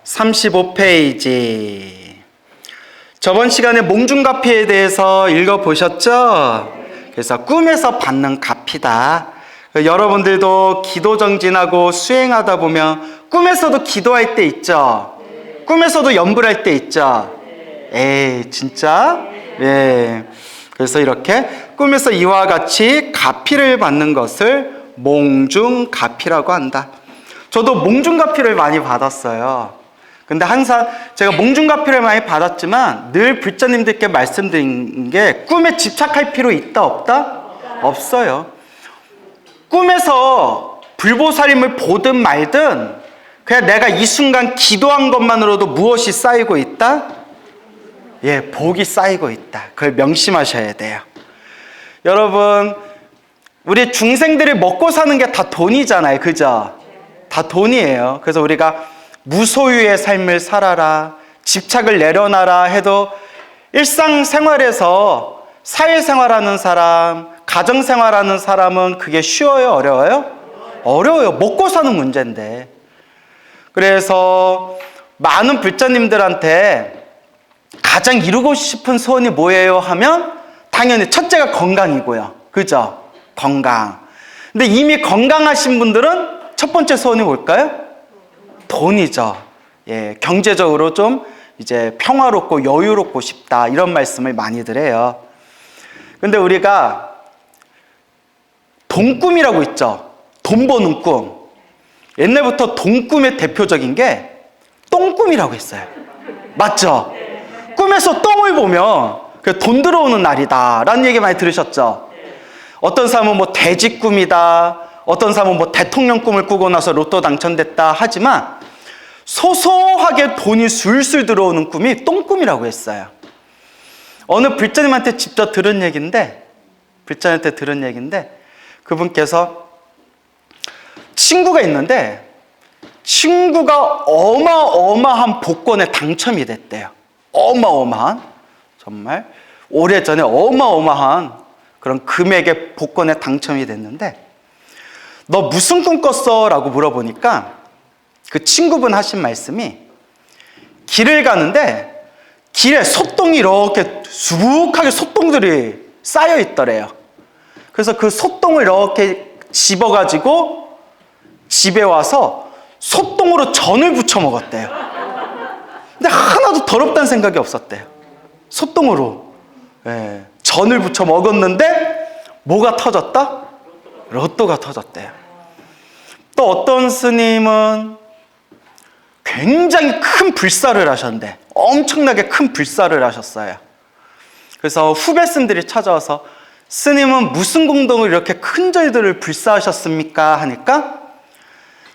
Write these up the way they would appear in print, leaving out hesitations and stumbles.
35페이지. 저번 시간에 몽중가피에 대해서 읽어보셨죠? 그래서 꿈에서 받는 가피다. 여러분들도 기도 정진하고 수행하다 보면 꿈에서도 기도할 때 있죠? 꿈에서도 염불할 때 있죠? 에이, 진짜? 예. 그래서 이렇게 꿈에서 이와 같이 가피를 받는 것을 몽중가피라고 한다. 저도 몽중가피를 많이 받았어요. 근데 항상 제가 몽중가피를 많이 받았지만 늘 불자님들께 말씀드린 게 꿈에 집착할 필요 있다 없다? 없어요. 꿈에서 불보살님을 보든 말든 그냥 내가 이 순간 기도한 것만으로도 무엇이 쌓이고 있다? 예, 복이 쌓이고 있다. 그걸 명심하셔야 돼요. 여러분, 우리 중생들이 먹고 사는 게 다 돈이잖아요. 그죠? 다 돈이에요. 그래서 우리가 무소유의 삶을 살아라, 집착을 내려놔라 해도 일상생활에서 사회생활하는 사람, 가정생활하는 사람은 그게 쉬워요? 어려워요? 어려워요. 먹고 사는 문제인데. 그래서 많은 불자님들한테 가장 이루고 싶은 소원이 뭐예요? 하면 당연히 첫째가 건강이고요. 그죠? 건강. 근데 이미 건강하신 분들은 첫 번째 소원이 뭘까요? 돈이죠. 예, 경제적으로 좀 이제 평화롭고 여유롭고 싶다. 이런 말씀을 많이들 해요. 근데 우리가 돈꿈이라고 있죠. 돈 버는 꿈. 옛날부터 돈꿈의 대표적인 게 똥꿈이라고 했어요. 맞죠? 꿈에서 똥을 보면 돈 들어오는 날이다 라는 얘기 많이 들으셨죠? 어떤 사람은 뭐 돼지 꿈이다, 어떤 사람은 뭐 대통령 꿈을 꾸고 나서 로또 당첨됐다 하지만 소소하게 돈이 술술 들어오는 꿈이 똥꿈이라고 했어요. 어느 불자님한테 직접 들은 얘기인데, 그분께서 친구가 있는데 친구가 어마어마한 복권에 당첨이 됐대요. 어마어마한, 정말 오래전에 어마어마한 그런 금액의 복권에 당첨이 됐는데 너 무슨 꿈 꿨어? 라고 물어보니까 그 친구분 하신 말씀이 길을 가는데 길에 소똥이 이렇게 수북하게 소똥들이 쌓여 있더래요. 그래서 그 소똥을 이렇게 집어가지고 집에 와서 소똥으로 전을 부쳐 먹었대요. 근데 하나도 더럽다는 생각이 없었대요. 소똥으로 전을 부쳐 먹었는데 뭐가 터졌다? 로또가 터졌대요. 또 어떤 스님은 굉장히 큰 불사를 하셨는데 엄청나게 큰 불사를 하셨어요. 그래서 후배 스님들이 찾아와서 스님은 무슨 공덕을 이렇게 큰 절들을 불사하셨습니까? 하니까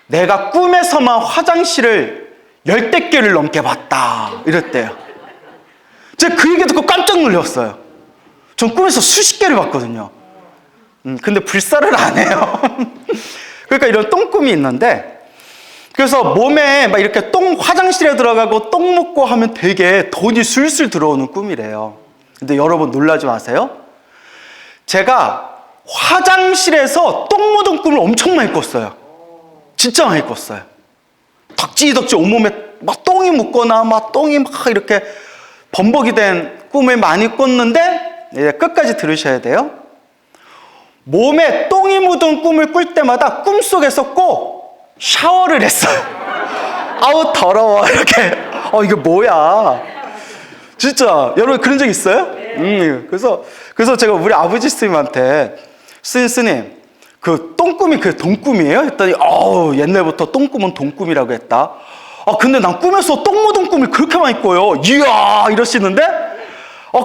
내가 꿈에서만 화장실을 10대 개를 넘게 봤다 이랬대요. 제가 그 얘기 듣고 깜짝 놀랐어요. 전 꿈에서 수십 개를 봤거든요. 근데 불사를 안 해요. 그러니까 이런 똥꿈이 있는데, 그래서 몸에 막 이렇게 화장실에 들어가고 똥 묻고 하면 되게 돈이 술술 들어오는 꿈이래요. 근데 여러분 놀라지 마세요. 제가 화장실에서 똥 묻은 꿈을 엄청 많이 꿨어요. 진짜 많이 꿨어요. 덕지덕지 온몸에 막 똥이 묻거나 막 똥이 막 이렇게 범벅이 된 꿈을 많이 꿨는데, 끝까지 들으셔야 돼요. 몸에 똥이 묻은 꿈을 꿀 때마다 꿈속에서 꼭 샤워를 했어요. 아우 더러워 이렇게. 이게 뭐야? 진짜 여러분 그런 적 있어요? 그래서 제가 우리 아버지 스님한테 스님 그 똥꿈이 그 돈꿈이에요? 했더니 옛날부터 똥꿈은 돈꿈이라고 했다. 근데 난 꿈에서 똥 묻은 꿈을 그렇게 많이 꿔요. 이야 이러시는데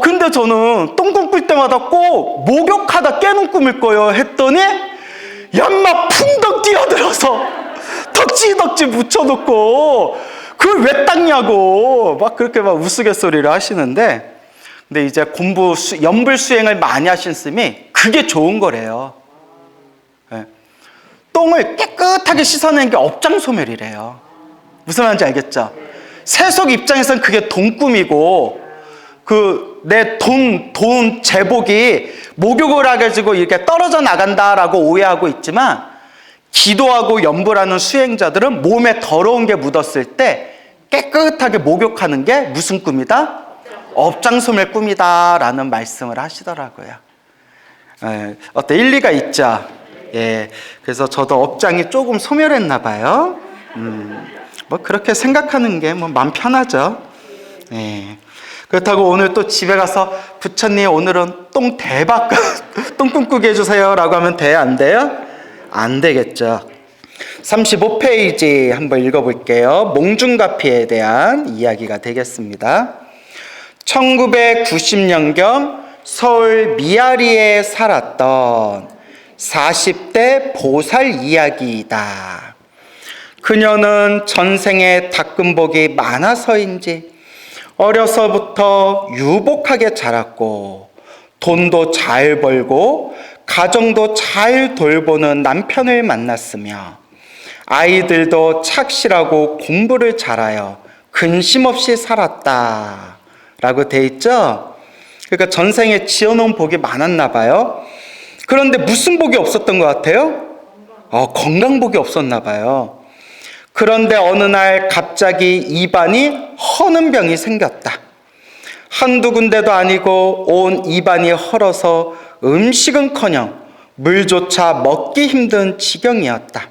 근데 저는 똥꿈 꿀 때마다 꼭 목욕하다 깨는 꿈을 꿔요 했더니 얌마 풍덩 뛰어들어서 덕지덕지 묻혀놓고 그걸 왜 닦냐고 막 그렇게 막 우스갯소리를 하시는데, 근데 이제 염불 수행을 많이 하신 스님이 그게 좋은 거래요. 똥을 깨끗하게 씻어내는 게 업장소멸이래요. 무슨 말인지 알겠죠? 세속 입장에서는 그게 돈꿈이고 내 돈 제복이 목욕을 해가지고 이렇게 떨어져 나간다라고 오해하고 있지만 기도하고 염불하는 수행자들은 몸에 더러운 게 묻었을 때 깨끗하게 목욕하는 게 무슨 꿈이다? 업장소멸 꿈이다 라는 말씀을 하시더라고요. 어때? 일리가 있죠? 예, 그래서 저도 업장이 조금 소멸했나 봐요. 뭐 그렇게 생각하는 게 뭐 마음 편하죠. 예. 그렇다고 오늘 또 집에 가서 부처님 오늘은 똥 대박 똥 꿈꾸게 해주세요 라고 하면 돼요? 안 돼요? 안 되겠죠. 35페이지 한번 읽어볼게요. 몽중가피에 대한 이야기가 되겠습니다. 1990년경 서울 미아리에 살았던 40대 보살 이야기이다. 그녀는 전생에 닦은 복이 많아서인지 어려서부터 유복하게 자랐고 돈도 잘 벌고 가정도 잘 돌보는 남편을 만났으며 아이들도 착실하고 공부를 잘하여 근심 없이 살았다 라고 돼 있죠. 그러니까 전생에 지어놓은 복이 많았나 봐요. 그런데 무슨 복이 없었던 것 같아요? 건강복이 없었나 봐요. 그런데 어느 날 갑자기 입안이 허는 병이 생겼다. 한두 군데도 아니고 온 입안이 헐어서 음식은커녕 물조차 먹기 힘든 지경이었다.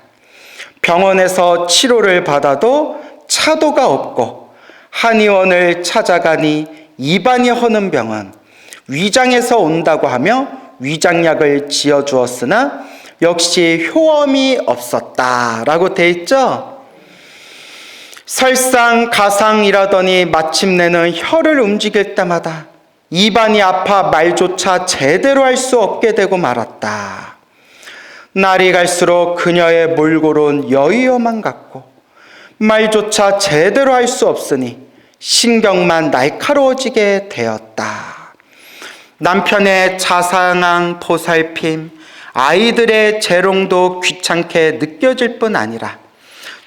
병원에서 치료를 받아도 차도가 없고 한의원을 찾아가니 입안이 허는 병은 위장에서 온다고 하며 위장약을 지어주었으나 역시 효험이 없었다라고 돼 있죠. 설상가상이라더니 마침내는 혀를 움직일 때마다 입안이 아파 말조차 제대로 할 수 없게 되고 말았다. 날이 갈수록 그녀의 몰골은 여의어만 같고 말조차 제대로 할 수 없으니 신경만 날카로워지게 되었다. 남편의 자상한 보살핌, 아이들의 재롱도 귀찮게 느껴질 뿐 아니라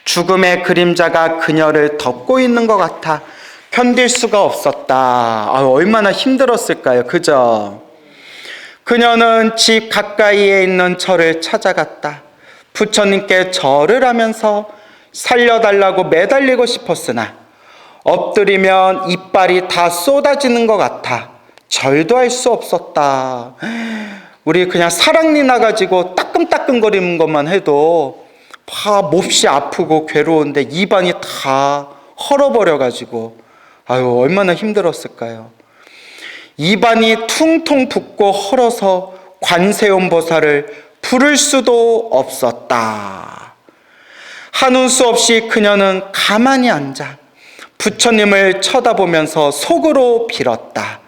죽음의 그림자가 그녀를 덮고 있는 것 같아 견딜 수가 없었다. 얼마나 힘들었을까요? 그죠? 그녀는 집 가까이에 있는 절을 찾아갔다. 부처님께 절을 하면서 살려달라고 매달리고 싶었으나 엎드리면 이빨이 다 쏟아지는 것 같아 절도 할 수 없었다. 우리 그냥 사랑니 나가지고 따끔따끔거리는 것만 해도 몹시 아프고 괴로운데 입안이 다 헐어버려가지고 얼마나 힘들었을까요? 입안이 퉁퉁 붓고 헐어서 관세음보살을 부를 수도 없었다. 하는 수 없이 그녀는 가만히 앉아 부처님을 쳐다보면서 속으로 빌었다.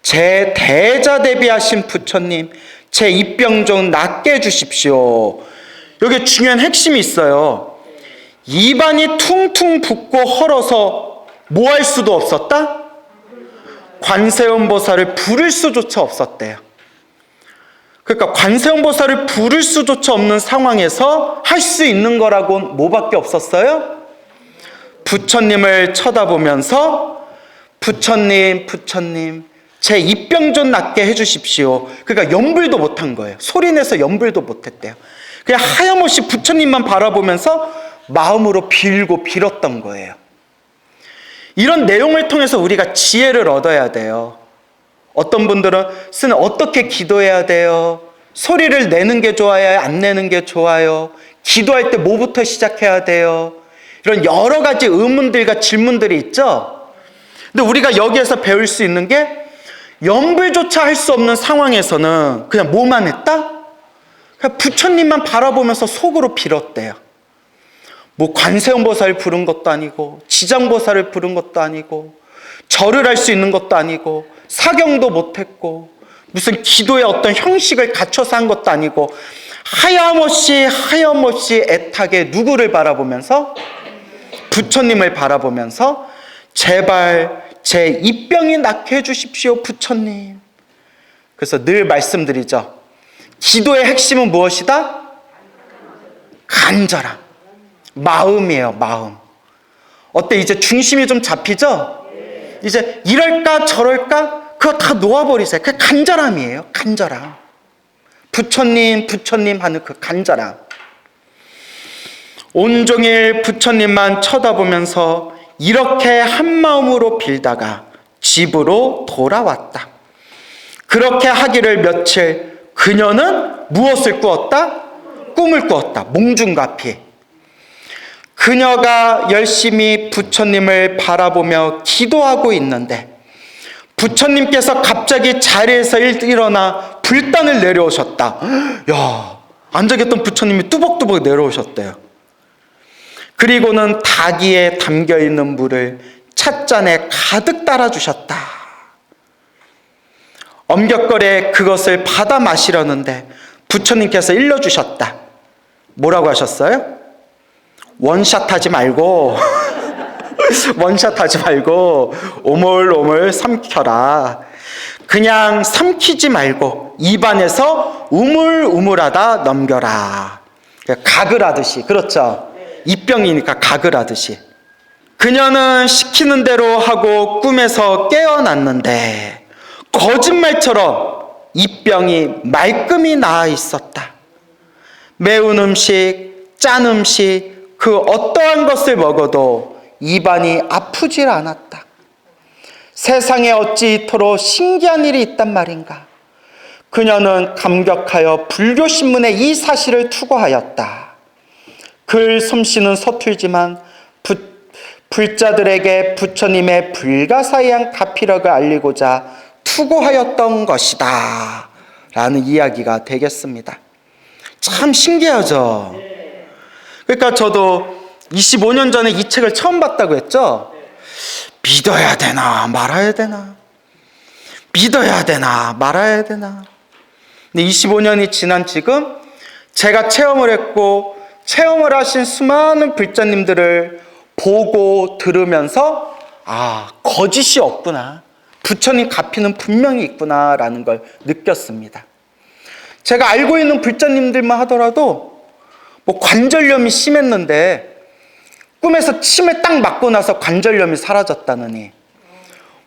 제 대자대비하신 부처님, 제 입병 좀 낫게 해주십시오. 여기 중요한 핵심이 있어요. 입안이 퉁퉁 붓고 헐어서 뭐 할 수도 없었다? 관세음보살을 부를 수조차 없었대요. 그러니까 관세음보살을 부를 수조차 없는 상황에서 할 수 있는 거라고는 뭐밖에 없었어요? 부처님을 쳐다보면서 부처님 제 입병 좀 낫게 해주십시오. 그러니까 염불도 못한 거예요. 소리내서 염불도 못했대요. 그냥 하염없이 부처님만 바라보면서 마음으로 빌고 빌었던 거예요. 이런 내용을 통해서 우리가 지혜를 얻어야 돼요. 어떤 분들은 스님 어떻게 기도해야 돼요? 소리를 내는 게 좋아요? 안 내는 게 좋아요? 기도할 때 뭐부터 시작해야 돼요? 이런 여러 가지 의문들과 질문들이 있죠? 근데 우리가 여기에서 배울 수 있는 게 염불조차 할 수 없는 상황에서는 그냥 뭐만 했다? 그냥 부처님만 바라보면서 속으로 빌었대요. 뭐 관세음보살을 부른 것도 아니고 지장보살을 부른 것도 아니고 절을 할 수 있는 것도 아니고 사경도 못했고 무슨 기도의 어떤 형식을 갖춰서 한 것도 아니고 하염없이 애타게 누구를 바라보면서? 부처님을 바라보면서 제발 제 입병이 낫게 해주십시오 부처님. 그래서 늘 말씀드리죠. 기도의 핵심은 무엇이다? 간절함. 마음이에요, 마음. 어때? 이제 중심이 좀 잡히죠? 이제 이럴까 저럴까 그거 다 놓아버리세요. 그게 간절함이에요, 간절함. 부처님 하는 그 간절함. 온종일 부처님만 쳐다보면서 이렇게 한마음으로 빌다가 집으로 돌아왔다. 그렇게 하기를 며칠, 그녀는 무엇을 꾸었다? 꿈을 꾸었다. 몽중가피. 그녀가 열심히 부처님을 바라보며 기도하고 있는데 부처님께서 갑자기 자리에서 일어나 불단을 내려오셨다. 야, 앉아 계셨던 부처님이 뚜벅뚜벅 내려오셨대요. 그리고는 다기에 담겨있는 물을 찻잔에 가득 따라주셨다. 엄격거리에 그것을 받아 마시려는데 부처님께서 일러주셨다. 뭐라고 하셨어요? 원샷 하지 말고 원샷 하지 말고 오물오물 삼켜라. 그냥 삼키지 말고 입안에서 우물우물하다 넘겨라. 가글 하듯이. 그렇죠? 입병이니까 가글 하듯이. 그녀는 시키는 대로 하고 꿈에서 깨어났는데 거짓말처럼 입병이 말끔히 나아 있었다. 매운 음식, 짠 음식, 그 어떠한 것을 먹어도 입안이 아프질 않았다. 세상에 어찌 이토록 신기한 일이 있단 말인가. 그녀는 감격하여 불교신문에 이 사실을 투고하였다. 글 솜씨는 서툴지만 불자들에게 부처님의 불가사의한 가피력을 알리고자 투고하였던 것이다 라는 이야기가 되겠습니다. 참 신기하죠. 그러니까 저도 25년 전에 이 책을 처음 봤다고 했죠. 믿어야 되나 말아야 되나, 믿어야 되나 말아야 되나. 근데 25년이 지난 지금 제가 체험을 했고 체험을 하신 수많은 불자님들을 보고 들으면서 거짓이 없구나, 부처님 가피는 분명히 있구나라는 걸 느꼈습니다. 제가 알고 있는 불자님들만 하더라도 뭐 관절염이 심했는데 꿈에서 침을 딱 맞고 나서 관절염이 사라졌다느니,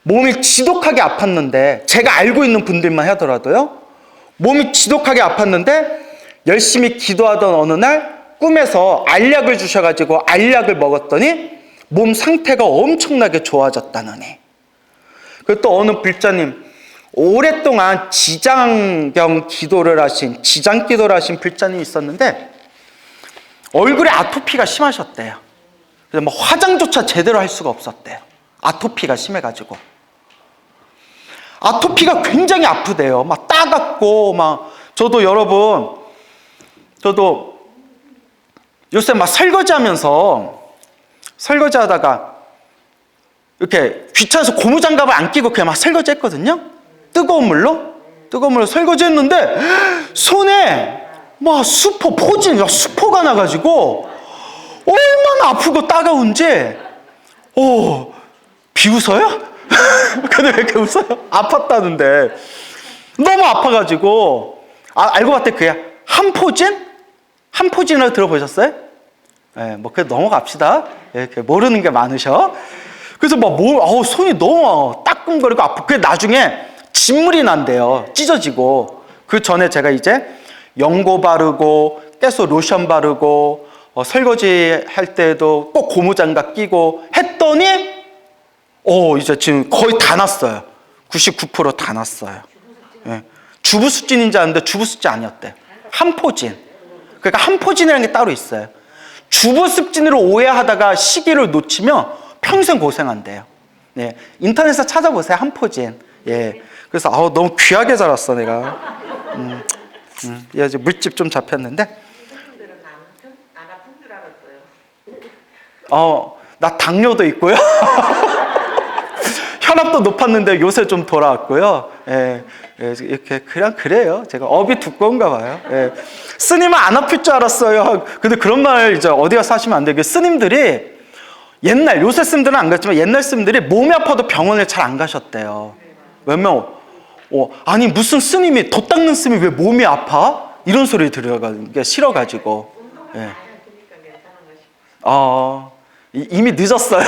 몸이 지독하게 아팠는데, 제가 알고 있는 분들만 하더라도요, 몸이 지독하게 아팠는데 열심히 기도하던 어느 날 꿈에서 알약을 주셔가지고 알약을 먹었더니 몸 상태가 엄청나게 좋아졌다느니. 그리고 또 어느 불자님, 오랫동안 지장경 기도를 하신, 지장 기도를 하신 불자님이 있었는데 얼굴에 아토피가 심하셨대요. 그래서 뭐 화장조차 제대로 할 수가 없었대요. 아토피가 심해가지고. 아토피가 굉장히 아프대요. 막 따갑고, 막. 저도 여러분, 저도 요새 막 설거지 하다가 이렇게 귀찮아서 고무장갑을 안 끼고 그냥 막 설거지 했거든요. 뜨거운 물로 설거지 했는데 손에 막 수포가 나가지고 얼마나 아프고 따가운지. 비웃어요? 근데 왜 이렇게 웃어요? 아팠다는데. 너무 아파가지고. 알고 봤더니 그게 한포진? 한포진이라고 들어보셨어요? 네, 뭐 그래 넘어갑시다. 이렇게 모르는 게 많으셔. 그래서 막 손이 너무 따끔거리고 아프고, 그게 나중에 진물이 난대요. 찢어지고. 그 전에 제가 이제 연고 바르고 깨소 로션 바르고 설거지 할 때도 꼭 고무장갑 끼고 했더니 이제 지금 거의 다 났어요. 99% 다 났어요. 예. 주부습진인 줄 알았는데 주부습진 아니었대. 한포진. 그러니까 한포진이라는 게 따로 있어요. 주부습진으로 오해하다가 시기를 놓치면 평생 고생한대요. 예. 인터넷에서 찾아보세요. 한포진. 예. 그래서 너무 귀하게 자랐어 내가. 이제 물집 좀 잡혔는데. 나 당뇨도 있고요. 혈압도 높았는데 요새 좀 돌아왔고요. 예, 이렇게 그냥 그래요. 제가 업이 두꺼운가 봐요. 예. 스님은 안 아플 줄 알았어요. 근데 그런 말 이제 어디 가서 하시면 안 돼요. 스님들이 요새 스님들은 안 갔지만 옛날 스님들이 몸이 아파도 병원에 잘 안 가셨대요. 왜냐면 아니 무슨 스님이 덧 닦는 스님이 왜 몸이 아파? 이런 소리 들어가는 싫어가지고. 예. 이미 늦었어요.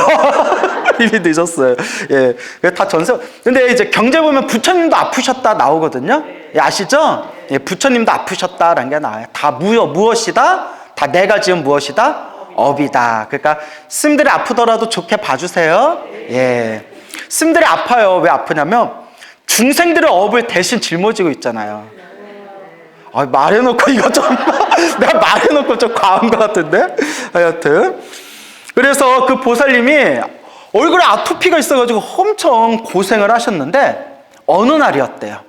이미 늦었어요. 예. 다 전세. 근데 이제 경제 보면 부처님도 아프셨다 나오거든요. 예, 아시죠? 예, 부처님도 아프셨다라는 게 나와요. 다 무엇이다? 다 내가 지은 무엇이다? 업이다. 그러니까 스님들이 아프더라도 좋게 봐주세요. 예. 스님들이 아파요. 왜 아프냐면 중생들의 업을 대신 짊어지고 있잖아요. 말해놓고 이거 좀 내가 말해놓고 좀 과한 것 같은데. 하여튼 그래서 그 보살님이 얼굴에 아토피가 있어가지고 엄청 고생을 하셨는데 어느 날이었대요.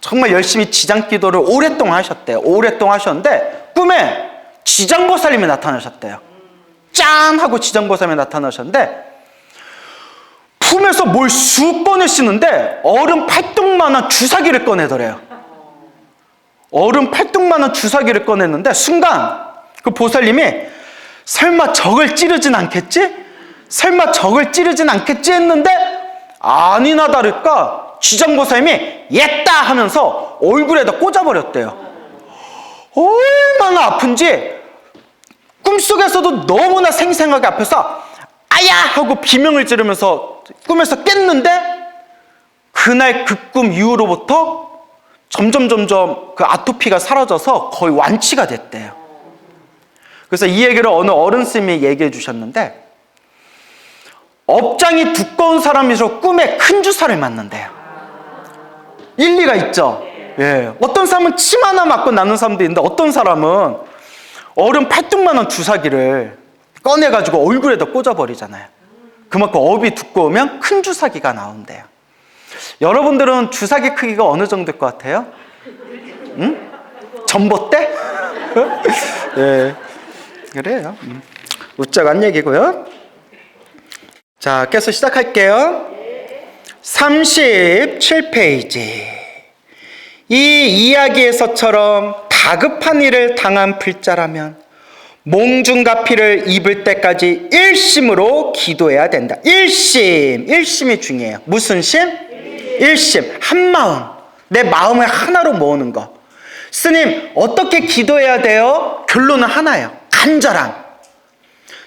정말 열심히 지장기도를 오랫동안 하셨대요. 오랫동안 하셨는데 꿈에 지장보살님이 나타나셨대요. 짠! 하고 지장보살님이 나타나셨는데 품에서 뭘 쑥 꺼내시는데 얼음 팔뚝만한 주사기를 꺼내더래요. 얼음 팔뚝만한 주사기를 꺼냈는데 순간 그 보살님이 설마 적을 찌르진 않겠지? 설마 적을 찌르진 않겠지 했는데 아니나 다를까 지장보살님이 옛다 하면서 얼굴에다 꽂아버렸대요. 얼마나 아픈지 꿈속에서도 너무나 생생하게 앞에서 아야! 하고 비명을 지르면서 꿈에서 깼는데 그날 그 꿈 이후로부터 점점 그 아토피가 사라져서 거의 완치가 됐대요. 그래서 이 얘기를 어느 어른 스님이 얘기해 주셨는데 업장이 두꺼운 사람이서 꿈에 큰 주사를 맞는데요. 일리가 있죠. 예. 어떤 사람은 침 하나 맞고 나는 사람도 있는데 어떤 사람은 얼음 팔뚝만한 주사기를 꺼내가지고 얼굴에다 꽂아버리잖아요. 그만큼 업이 두꺼우면 큰 주사기가 나온대요. 여러분들은 주사기 크기가 어느 정도일 것 같아요? 응? 전봇대? 예. 그래요. 웃자간 얘기고요. 자, 계속 시작할게요. 37페이지. 이 이야기에서처럼 다급한 일을 당한 불자라면 몽중가피를 입을 때까지 일심으로 기도해야 된다. 일심이 중요해요. 무슨 심? 일심. 한마음. 내 마음을 하나로 모으는 거. 스님, 어떻게 기도해야 돼요? 결론은 하나예요. 간절함.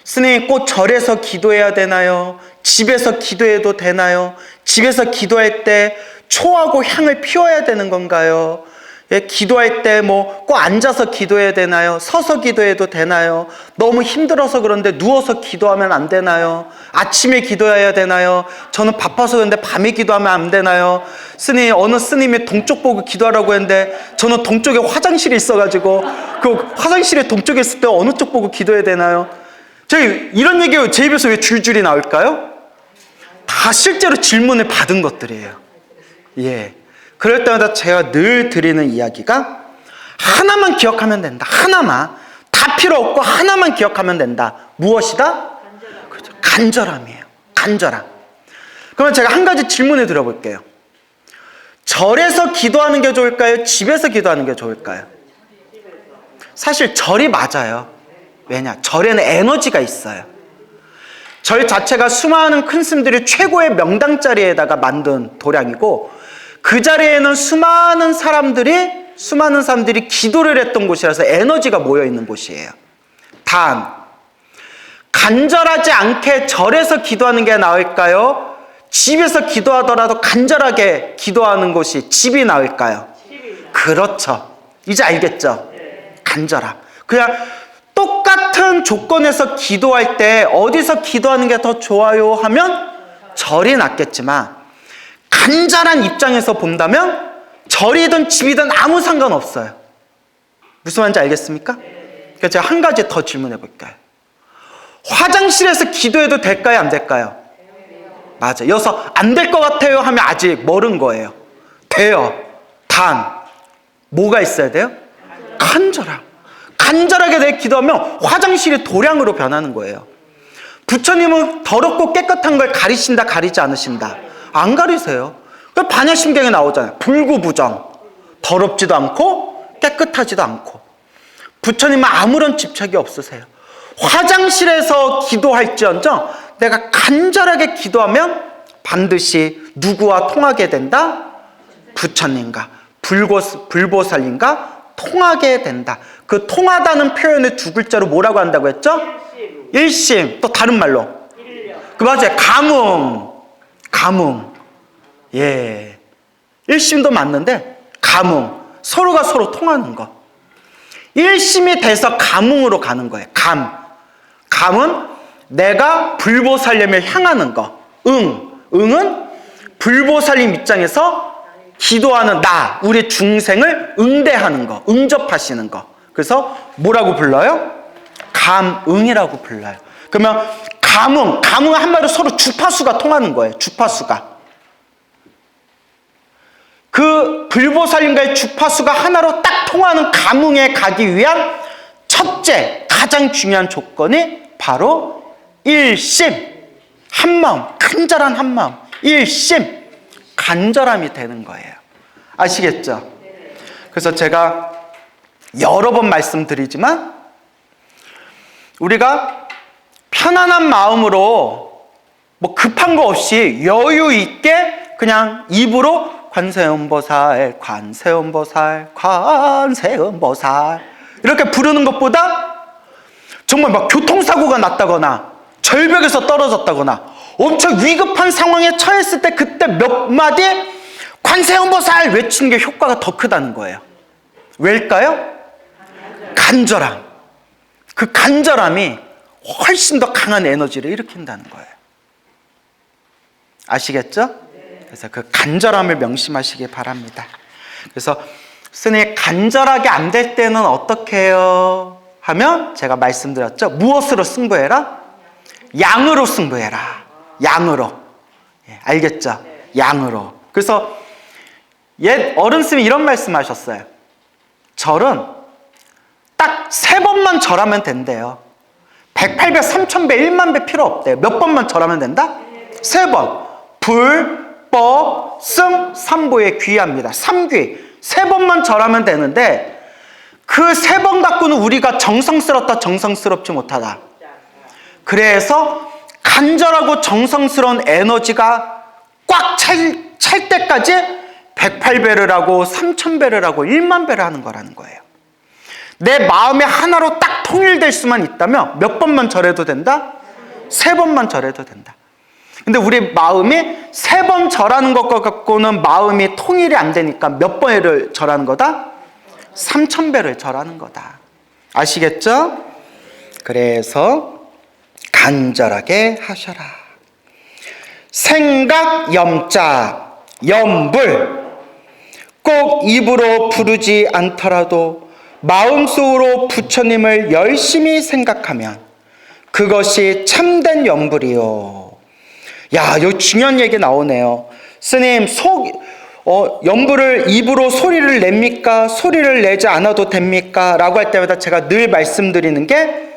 스님, 꼭 절에서 기도해야 되나요? 집에서 기도해도 되나요? 집에서 기도할 때 초하고 향을 피워야 되는 건가요? 예, 기도할 때 꼭 앉아서 기도해야 되나요? 서서 기도해도 되나요? 너무 힘들어서 그런데 누워서 기도하면 안 되나요? 아침에 기도해야 되나요? 저는 바빠서 그런데 밤에 기도하면 안 되나요? 스님, 어느 스님이 동쪽 보고 기도하라고 했는데 저는 동쪽에 화장실이 있어가지고 그 화장실에 동쪽에 있을 때 어느 쪽 보고 기도해야 되나요? 저희 이런 얘기가 제 입에서 왜 줄줄이 나올까요? 다 실제로 질문을 받은 것들이에요. 예. 그럴 때마다 제가 늘 드리는 이야기가 하나만 기억하면 된다. 하나만. 다 필요 없고 하나만 기억하면 된다. 무엇이다? 그렇죠. 간절함이에요. 간절함. 그러면 제가 한 가지 질문을 드려볼게요. 절에서 기도하는 게 좋을까요? 집에서 기도하는 게 좋을까요? 사실 절이 맞아요. 왜냐? 절에는 에너지가 있어요. 절 자체가 수많은 큰 스님들이 최고의 명당 자리에다가 만든 도량이고 그 자리에는 수많은 사람들이 기도를 했던 곳이라서 에너지가 모여있는 곳이에요. 단, 간절하지 않게 절에서 기도하는 게 나을까요? 집에서 기도하더라도 간절하게 기도하는 곳이 집이 나을까요? 그렇죠. 이제 알겠죠? 간절함. 그냥 똑같은 조건에서 기도할 때 어디서 기도하는 게 더 좋아요 하면 절이 낫겠지만 간절한 입장에서 본다면 절이든 집이든 아무 상관없어요. 무슨 말인지 알겠습니까? 그러니까 제가 한 가지 더 질문해 볼까요? 화장실에서 기도해도 될까요? 안 될까요? 맞아요. 여기서 안 될 것 같아요 하면 아직 멀은 거예요. 돼요. 단 뭐가 있어야 돼요? 간절함. 간절하게 내 기도하면 화장실이 도량으로 변하는 거예요. 부처님은 더럽고 깨끗한 걸 가리신다, 가리지 않으신다? 안 가리세요. 반야심경에 나오잖아요. 불구부정. 더럽지도 않고 깨끗하지도 않고. 부처님은 아무런 집착이 없으세요. 화장실에서 기도할지언정 내가 간절하게 기도하면 반드시 누구와 통하게 된다? 부처님과 불보살님과 통하게 된다. 그 통하다는 표현을 두 글자로 뭐라고 한다고 했죠? 일심. 또 다른 말로. 그 맞아요. 감흥. 예. 일심도 맞는데 감흥. 서로가 서로 통하는 거. 일심이 돼서 감흥으로 가는 거예요. 감은 내가 불보살님을 향하는 거. 응은 불보살님 입장에서 기도하는 나, 우리 중생을 응대하는 거, 응접하시는 거. 그래서 뭐라고 불러요? 감응이라고 불러요. 그러면 감응 한마디로 서로 주파수가 통하는 거예요. 주파수가. 그 불보살님과의 주파수가 하나로 딱 통하는 감응에 가기 위한 첫째, 가장 중요한 조건이 바로 일심, 한마음, 간절한 한마음, 일심, 간절함이 되는 거예요. 아시겠죠? 그래서 제가 여러 번 말씀드리지만 우리가 편안한 마음으로 뭐 급한 거 없이 여유 있게 그냥 입으로 관세음보살, 관세음보살, 관세음보살 이렇게 부르는 것보다 정말 막 교통사고가 났다거나 절벽에서 떨어졌다거나 엄청 위급한 상황에 처했을 때 그때 몇 마디 관세음보살 외치는 게 효과가 더 크다는 거예요. 왜일까요? 간절함. 그 간절함이 훨씬 더 강한 에너지를 일으킨다는 거예요. 아시겠죠? 그래서 그 간절함을 명심하시기 바랍니다. 그래서 스님 간절하게 안 될 때는 어떻게 해요? 하면 제가 말씀드렸죠. 무엇으로 승부해라? 양으로 승부해라. 양으로. 예, 알겠죠? 양으로. 그래서 옛 어른스님이 이런 말씀하셨어요. 절은 딱 3번만 절하면 된대요. 108배, 3000배, 10000배 필요 없대요. 몇 번만 절하면 된다? 3번. 불, 법, 승, 삼보에 귀합니다. 3귀. 3번만 절하면 되는데 그 3번 갖고는 우리가 정성스럽다, 정성스럽지 못하다. 그래서 간절하고 정성스러운 에너지가 꽉 찰 때까지 108배를 하고 3000배를 하고 10000배를 하는 거라는 거예요. 내 마음에 하나로 딱 통일될 수만 있다면 몇 번만 절해도 된다? 3번만 절해도 된다. 근데 우리 마음이 3번 절하는 것과 갖고는 마음이 통일이 안 되니까 몇 번을 절하는 거다? 3000배를 절하는 거다. 아시겠죠? 그래서 간절하게 하셔라. 생각 염자, 염불. 꼭 입으로 부르지 않더라도 마음속으로 부처님을 열심히 생각하면 그것이 참된 염불이요. 야, 여기 중요한 얘기 나오네요. 스님, 염불을 입으로 소리를 냅니까? 소리를 내지 않아도 됩니까? 라고 할 때마다 제가 늘 말씀드리는 게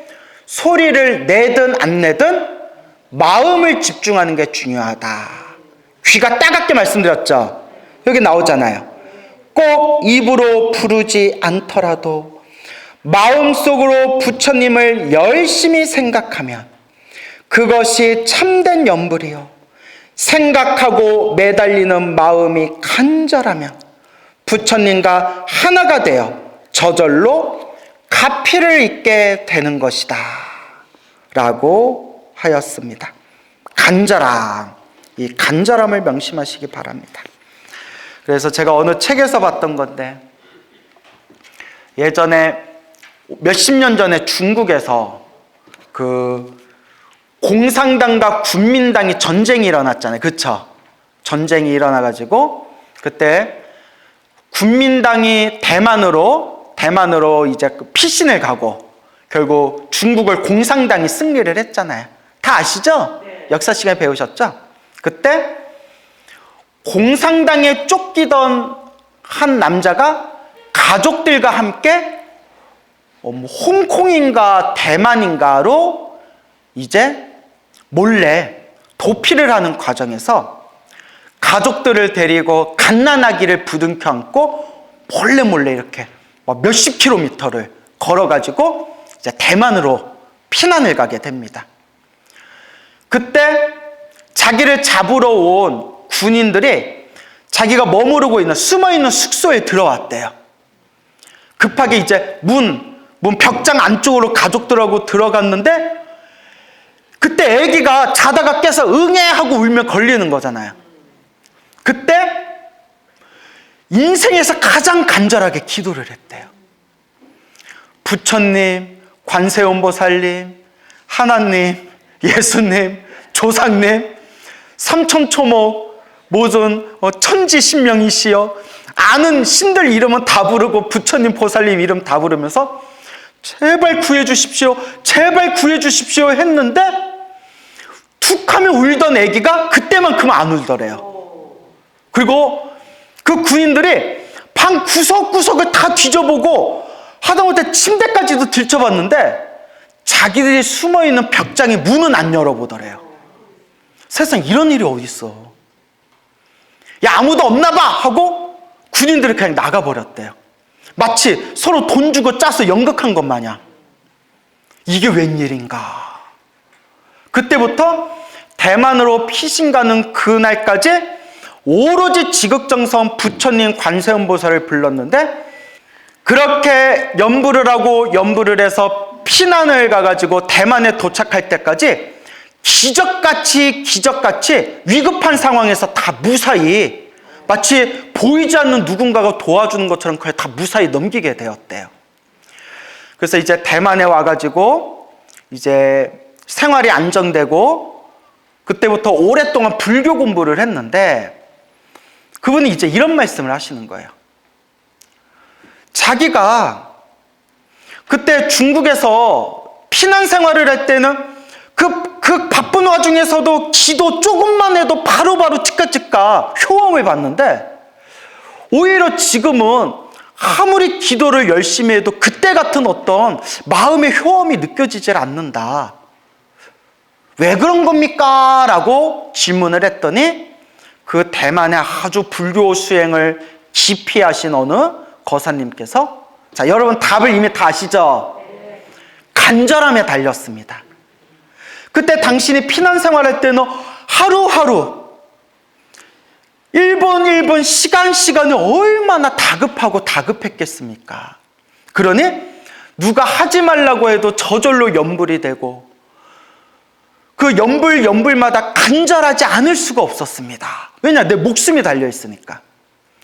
소리를 내든 안 내든 마음을 집중하는 게 중요하다. 귀가 따갑게 말씀드렸죠? 여기 나오잖아요. 꼭 입으로 부르지 않더라도 마음속으로 부처님을 열심히 생각하면 그것이 참된 염불이요. 생각하고 매달리는 마음이 간절하면 부처님과 하나가 되어 저절로 가피를 잇게 되는 것이다 라고 하였습니다. 간절함, 이 간절함을 명심하시기 바랍니다. 그래서 제가 어느 책에서 봤던 건데 예전에 몇십 년 전에 중국에서 그 공산당과 군민당이 전쟁이 일어났잖아요. 그쵸? 전쟁이 일어나가지고 그때 군민당이 대만으로 이제 피신을 가고 결국 중국을 공산당이 승리를 했잖아요. 다 아시죠? 네. 역사 시간에 배우셨죠? 그때 공산당에 쫓기던 한 남자가 가족들과 함께 홍콩인가 대만인가로 이제 몰래 도피를 하는 과정에서 가족들을 데리고 갓난아기를 부둥켜 안고 몰래 이렇게 몇십 킬로미터를 걸어가지고 이제 대만으로 피난을 가게 됩니다. 그때 자기를 잡으러 온 군인들이 자기가 머무르고 있는 숨어있는 숙소에 들어왔대요. 급하게 이제 문 벽장 안쪽으로 가족들하고 들어갔는데 그때 아기가 자다가 깨서 응애 하고 울며 걸리는 거잖아요. 그때 인생에서 가장 간절하게 기도를 했대요. 부처님, 관세음보살님, 하나님, 예수님, 조상님, 삼천초목 모든 천지신명이시여 아는 신들 이름은 다 부르고 부처님, 보살님 이름 다 부르면서 제발 구해주십시오, 제발 구해주십시오 했는데 툭 하면 울던 애기가 그때만큼 안 울더래요. 그리고 그 군인들이 방 구석구석을 다 뒤져보고 하다못해 침대까지도 들춰봤는데 자기들이 숨어있는 벽장의 문은 안 열어보더래요. 세상 이런 일이 어딨어. 야, 아무도 없나 봐 하고 군인들이 그냥 나가버렸대요. 마치 서로 돈 주고 짜서 연극한 것 마냥. 이게 웬일인가. 그때부터 대만으로 피신 가는 그날까지 오로지 지극정성 부처님 관세음보살을 불렀는데, 그렇게 연부를 하고 연부를 해서 피난을 가가지고 대만에 도착할 때까지 기적같이 위급한 상황에서 다 무사히, 마치 보이지 않는 누군가가 도와주는 것처럼 그냥 다 무사히 넘기게 되었대요. 그래서 이제 대만에 와가지고 이제 생활이 안정되고 그때부터 오랫동안 불교 공부를 했는데, 그분이 이제 이런 말씀을 하시는 거예요. 자기가 그때 중국에서 피난 생활을 할 때는 그 바쁜 와중에서도 기도 조금만 해도 바로바로 즉각즉각 효험을 봤는데, 오히려 지금은 아무리 기도를 열심히 해도 그때 같은 어떤 마음의 효험이 느껴지질 않는다. 왜 그런 겁니까? 라고 질문을 했더니 그 대만의 아주 불교 수행을 깊이 하신 어느 거사님께서, 자, 여러분 답을 이미 다 아시죠? 간절함에 달렸습니다. 그때 당신이 피난 생활할 때는 하루하루 1분 시간이 얼마나 다급했겠습니까? 그러니 누가 하지 말라고 해도 저절로 염불이 되고 그 염불마다 간절하지 않을 수가 없었습니다. 왜냐? 내 목숨이 달려있으니까.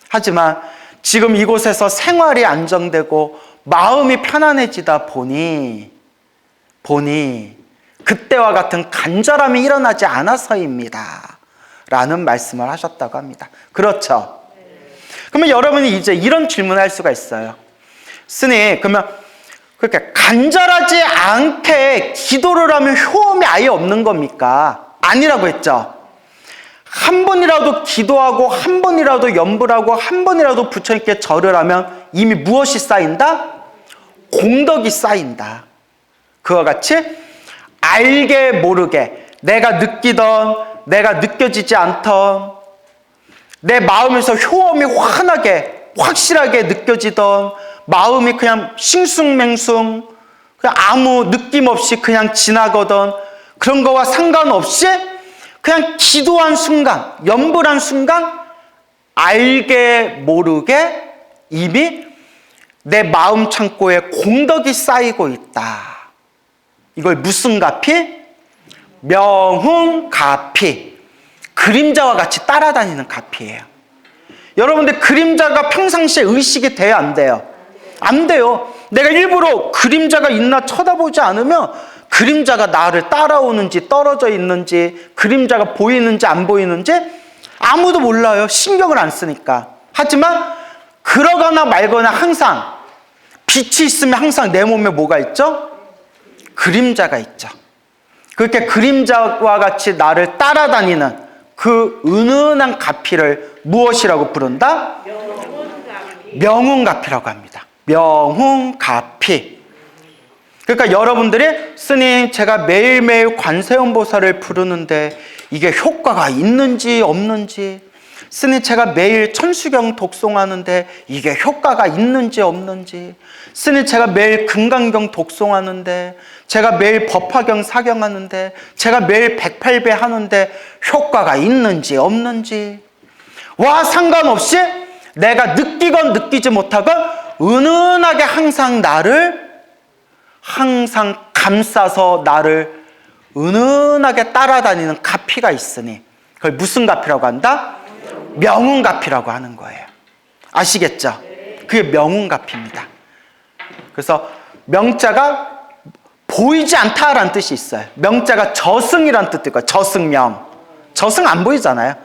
하지만 지금 이곳에서 생활이 안정되고 마음이 편안해지다 보니 그때와 같은 간절함이 일어나지 않아서입니다. 라는 말씀을 하셨다고 합니다. 그렇죠? 그러면 여러분이 이제 이런 질문을 할 수가 있어요. 스님, 그러면 그렇게 간절하지 않게 기도를 하면 효험이 아예 없는 겁니까? 아니라고 했죠. 한 번이라도 기도하고 한 번이라도 염불하고 한 번이라도 부처님께 절을 하면 이미 무엇이 쌓인다? 공덕이 쌓인다. 그와 같이 알게 모르게 내가 느끼던, 내가 느껴지지 않던, 내 마음에서 효험이 환하게 확실하게 느껴지던, 마음이 그냥 싱숭맹숭 그냥 아무 느낌 없이 그냥 지나가던 그런 거와 상관없이 그냥 기도한 순간, 염불한 순간 알게 모르게 이미 내 마음 창고에 공덕이 쌓이고 있다. 이걸 무슨 가피? 명훈가피. 그림자와 같이 따라다니는 가피예요. 여러분들 그림자가 평상시에 의식이 돼요, 안 돼요? 안 돼요. 내가 일부러 그림자가 있나 쳐다보지 않으면 그림자가 나를 따라오는지 떨어져 있는지 그림자가 보이는지 안 보이는지 아무도 몰라요. 신경을 안 쓰니까. 하지만 그러거나 말거나 항상 빛이 있으면 항상 내 몸에 뭐가 있죠? 그림자가 있죠. 그렇게 그림자와 같이 나를 따라다니는 그 은은한 가피를 무엇이라고 부른다? 명훈가피라고 합니다. 명훈가피. 그러니까 여러분들이 스님, 제가 매일매일 관세음보살을 부르는데 이게 효과가 있는지 없는지, 스님, 제가 매일 천수경 독송하는데 이게 효과가 있는지 없는지, 스님, 제가 매일 금강경 독송하는데, 제가 매일 법화경 사경하는데, 제가 매일 108배 하는데 효과가 있는지 없는지 와 상관없이 내가 느끼건 느끼지 못하건 은은하게 항상 나를 항상 감싸서 나를 은은하게 따라다니는 가피가 있으니 그걸 무슨 가피라고 한다? 명훈가피라고 하는 거예요. 아시겠죠? 그게 명훈가피입니다. 그래서 명자가 보이지 않다라는 뜻이 있어요. 명자가 저승이라는 뜻도 있고, 저승명. 저승 안 보이잖아요.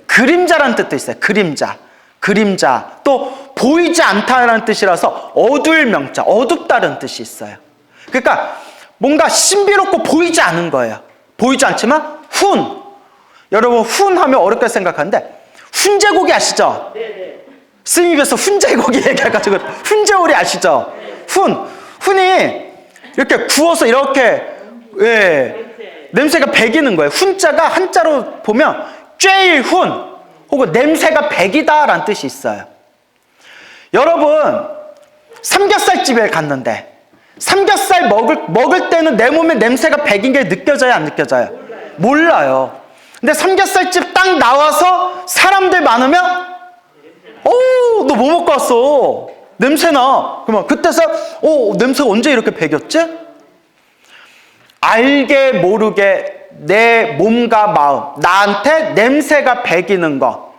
그림자라는 뜻도 있어요. 그림자. 그림자. 또 보이지 않다라는 뜻이라서 어두울 명자, 어둡다는 뜻이 있어요. 그러니까 뭔가 신비롭고 보이지 않은 거예요. 보이지 않지만 훈. 여러분 훈 하면 어렵게 생각하는데 훈제고기 아시죠? 스님 입에서 훈제고기 얘기해가지고 훈제오리 아시죠? 훈이 이렇게 구워서 이렇게 냄새가 배기는 거예요. 훈자가 한자로 보면 쬐일훈 혹은 냄새가 배기다라는 뜻이 있어요. 여러분 삼겹살집에 갔는데 삼겹살 먹을 때는 내 몸에 냄새가 배긴 게 느껴져요? 안 느껴져요? 몰라요. 근데 삼겹살집 딱 나와서 사람들 많으면 너 뭐 먹고 왔어? 냄새나. 그러면 그때서 냄새가 언제 이렇게 배겼지? 알게 모르게 내 몸과 마음, 나한테 냄새가 배기는 거,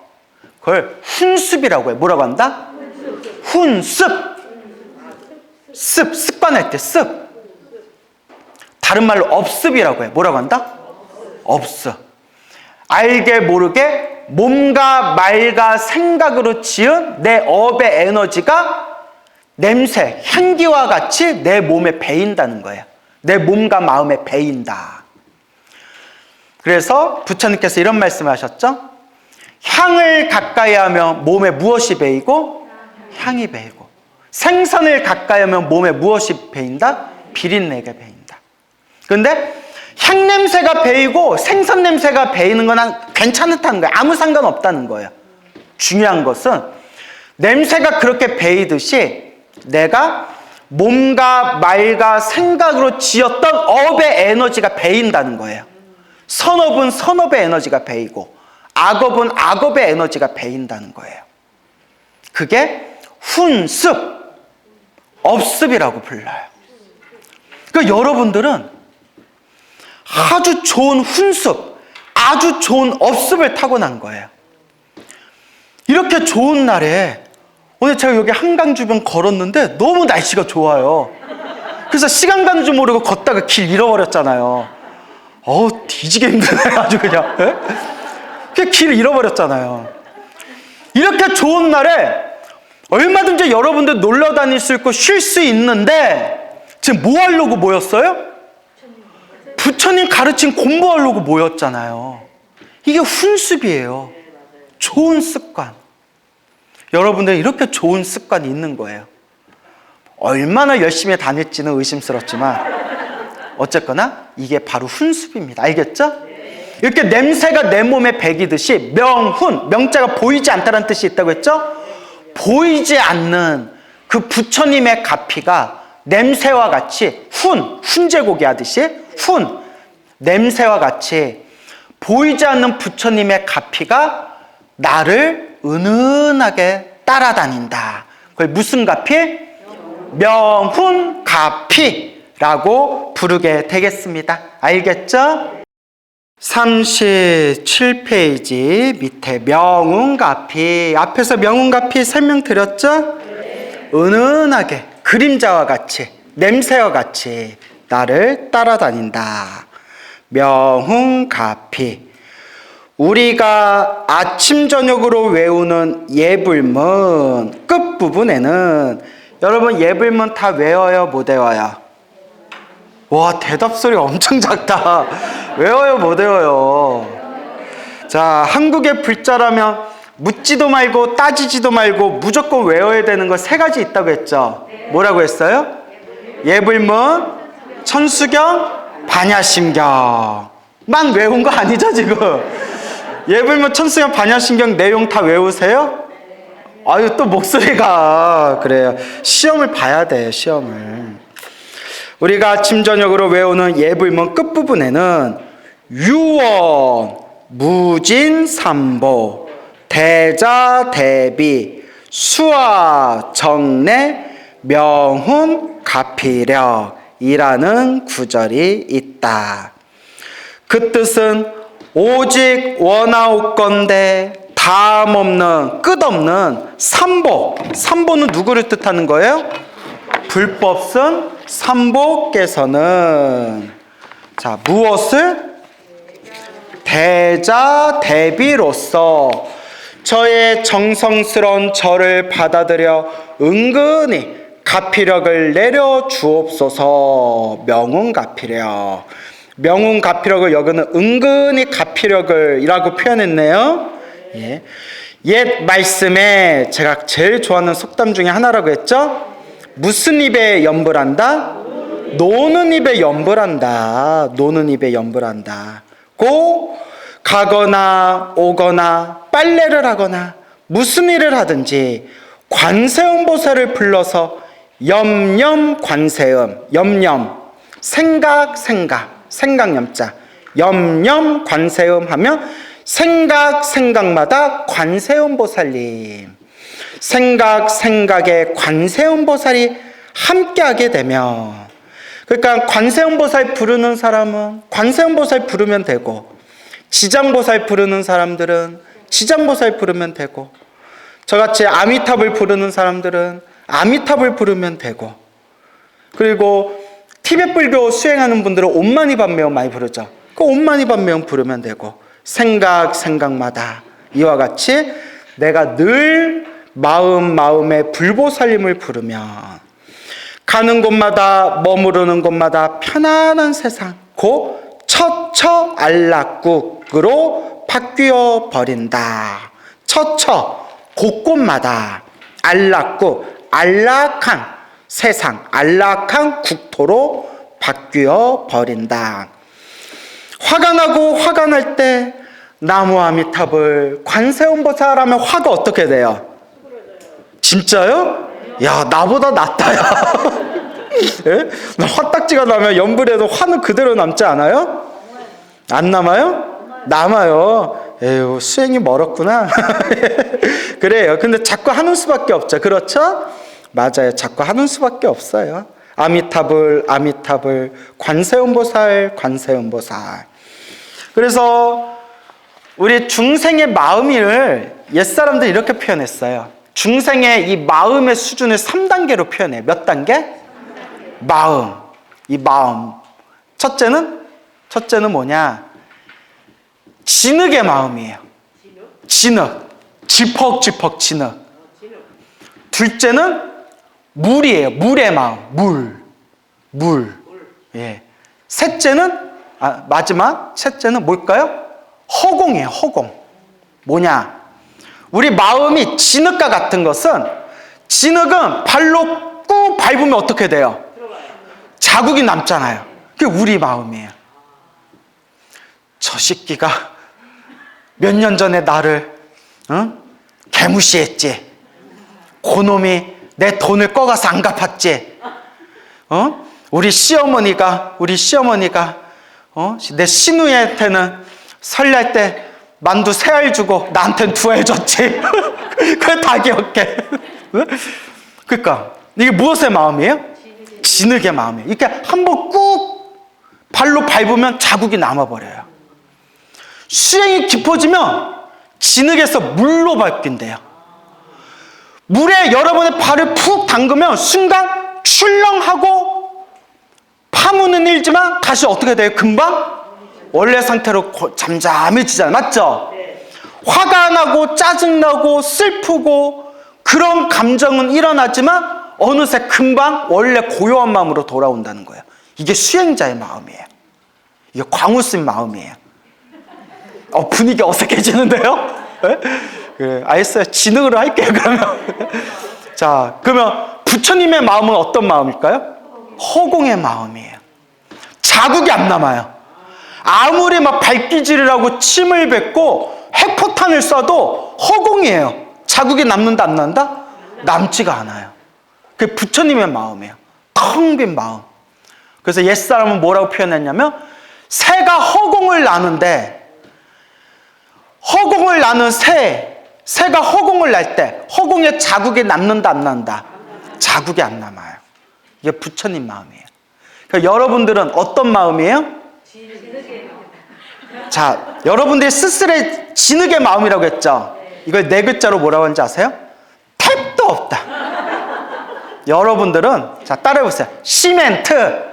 그걸 훈습이라고 해요. 뭐라고 한다? 훈습. 습관할 때 습. 다른 말로 업습이라고 해요. 뭐라고 한다? 업습. 알게 모르게 몸과 말과 생각으로 지은 내 업의 에너지가 냄새, 향기와 같이 내 몸에 배인다는 거예요. 내 몸과 마음에 배인다. 그래서 부처님께서 이런 말씀을 하셨죠. 향을 가까이 하면 몸에 무엇이 배이고? 향이 배이고. 생선을 가까이 하면 몸에 무엇이 배인다? 비린내가 배인다. 그런데 향냄새가 배이고 생선 냄새가 배이는 건 괜찮다는 거예요. 아무 상관없다는 거예요. 중요한 것은 냄새가 그렇게 배이듯이 내가 몸과 말과 생각으로 지었던 업의 에너지가 배인다는 거예요. 선업은 선업의 에너지가 배이고 악업은 악업의 에너지가 배인다는 거예요. 그게 훈습, 업습이라고 불러요. 그러니까 여러분들은 아주 좋은 훈습, 아주 좋은 업습을 타고난 거예요. 이렇게 좋은 날에 오늘 제가 여기 한강 주변 걸었는데 너무 날씨가 좋아요. 그래서 시간 가는 줄 모르고 걷다가 길 잃어버렸잖아요. 뒤지게 힘드네 아주 그냥. 그 길 잃어버렸잖아요. 이렇게 좋은 날에 얼마든지 여러분들 놀러 다닐 수 있고 쉴 수 있는데 지금 뭐 하려고 모였어요? 부처님 가르친 공부하려고 모였잖아요. 이게 훈습이에요. 좋은 습관. 여러분들 이렇게 좋은 습관이 있는 거예요. 얼마나 열심히 다닐지는 의심스럽지만 어쨌거나 이게 바로 훈습입니다. 알겠죠? 이렇게 냄새가 내 몸에 배기듯이 명훈, 명자가 보이지 않다는 뜻이 있다고 했죠? 보이지 않는 그 부처님의 가피가 냄새와 같이 훈제고기 하듯이 냄새와 같이 보이지 않는 부처님의 가피가 나를 은은하게 따라다닌다. 그걸 무슨 가피? 명훈가피라고 부르게 되겠습니다. 알겠죠? 37페이지 밑에 명훈가피. 앞에서 명훈가피 설명드렸죠? 은은하게 그림자와 같이 냄새와 같이 나를 따라다닌다. 명훈가피. 우리가 아침 저녁으로 외우는 예불문 끝부분에는 여러분 예불문 다 외워요? 못 외워요? 와, 대답 소리 엄청 작다. 외워요? 못 외워요? 자, 한국의 불자라면 묻지도 말고 따지지도 말고 무조건 외워야 되는 거 세 가지 있다고 했죠? 뭐라고 했어요? 예불문, 천수경, 반야심경만 외운 거 아니죠 지금? 예불문, 천수경, 반야심경 내용 다 외우세요? 아유, 또 목소리가 그래요. 시험을 봐야 돼, 시험을. 우리가 아침 저녁으로 외우는 예불문 끝부분에는 유원, 무진삼보, 대자대비, 수화, 정례, 명훈가피력이라는 구절이 있다. 그 뜻은 오직 원하옵건대 다함없는 끝없는 삼보. 삼보는 누구를 뜻하는 거예요? 불법승 삼복께서는 자, 무엇을? 대자 대비로서 저의 정성스러운 절을 받아들여 은근히 가피력을 내려 주옵소서. 명운가피력. 명운가피력을 여기는 은근히 가피력을 이라고 표현했네요. 예. 옛 말씀에 제가 제일 좋아하는 속담 중에 하나라고 했죠? 무슨 입에 연불한다? 노는 입에 연불한다. 노는 입에 연불한다. 고 가거나 오거나 빨래를 하거나 무슨 일을 하든지 관세음보살을 불러서 염염 관세음, 염염 생각 생각염자 염염 관세음 하면 생각마다 관세음보살님, 생각에 관세음보살이 함께하게 되면, 그러니까 관세음보살 부르는 사람은 관세음보살 부르면 되고, 지장보살 부르는 사람들은 지장보살 부르면 되고, 저같이 아미탑을 부르는 사람들은 아미탑을 부르면 되고, 그리고 티베트 불교 수행하는 분들은 옴마니밤매음 많이 부르죠. 그 옴마니밤매음 부르면 되고, 생각마다 이와 같이 내가 늘 마음에 불보살림을 부르면 가는 곳마다 머무르는 곳마다 편안한 세상 곧 처처 안락국으로 바뀌어 버린다. 처처 곳곳마다 안락국, 안락한 세상, 안락한 국토로 바뀌어 버린다. 화가 나고 화가 날 때 나무 아미탑을 관세음보살 하면 화가 어떻게 돼요? 진짜요? 야, 나보다 낫다, 야. 예? 화딱지가 나면 연불에도 화는 그대로 남지 않아요? 안 남아요? 남아요. 에휴, 수행이 멀었구나. 그래요. 근데 자꾸 하는 수밖에 없죠. 그렇죠? 맞아요. 자꾸 하는 수밖에 없어요. 아미탑을 관세음보살. 그래서 우리 중생의 마음을 옛사람들이 이렇게 표현했어요. 중생의 이 마음의 수준을 3단계로 표현해. 몇 단계? 마음. 이 마음. 첫째는 뭐냐? 진흙의 마음이에요. 진흙. 지퍽지퍽 진흙. 둘째는 물이에요. 물의 마음. 물. 예. 셋째는 뭘까요? 허공이에요. 허공. 뭐냐? 우리 마음이 진흙과 같은 것은, 진흙은 발로 꾹 밟으면 어떻게 돼요? 자국이 남잖아요. 그게 우리 마음이에요. 저 새끼가 몇 년 전에 나를 개무시했지. 그놈이 내 돈을 꺼가서 안 갚았지. 우리 시어머니가 내 시누이한테는 설날 때 만두 3알 주고 나한테는 2알 줬지. 그걸 다 기억해. 그러니까 이게 무엇의 마음이에요? 진흙의 마음이에요. 이렇게 한번 꾹 발로 밟으면 자국이 남아버려요. 수행이 깊어지면 진흙에서 물로 바뀐대요. 물에 여러분의 발을 푹 담그면 순간 출렁하고 파문은 일지만 다시 어떻게 돼요? 금방 원래 상태로 잠잠해지잖아요. 맞죠? 네. 화가 나고 짜증나고 슬프고 그런 감정은 일어나지만 어느새 금방 원래 고요한 마음으로 돌아온다는 거예요. 이게 수행자의 마음이에요. 이게 광우스님 마음이에요. 분위기 어색해지는데요? 네? 그래, 알겠어요. 진흙으로 할게요, 그러면. 자, 그러면 부처님의 마음은 어떤 마음일까요? 허공의 마음이에요. 자국이 안 남아요. 아무리 막 발기질을 하고 침을 뱉고 핵포탄을 쏴도 허공이에요. 자국이 남는다, 안 난다? 남지가 않아요. 그게 부처님의 마음이에요. 텅 빈 마음. 그래서 옛사람은 뭐라고 표현했냐면, 새가 허공을 나는데, 허공을 나는 새가 허공을 날 때 허공에 자국이 남는다, 안 난다? 자국이 안 남아요. 이게 부처님 마음이에요. 그러니까 여러분들은 어떤 마음이에요? 자, 여러분들이 쓸쓸해 진흙의 마음이라고 했죠? 이걸 4글자로 뭐라고 하는지 아세요? 택도 없다. 여러분들은 자 따라해보세요. 시멘트.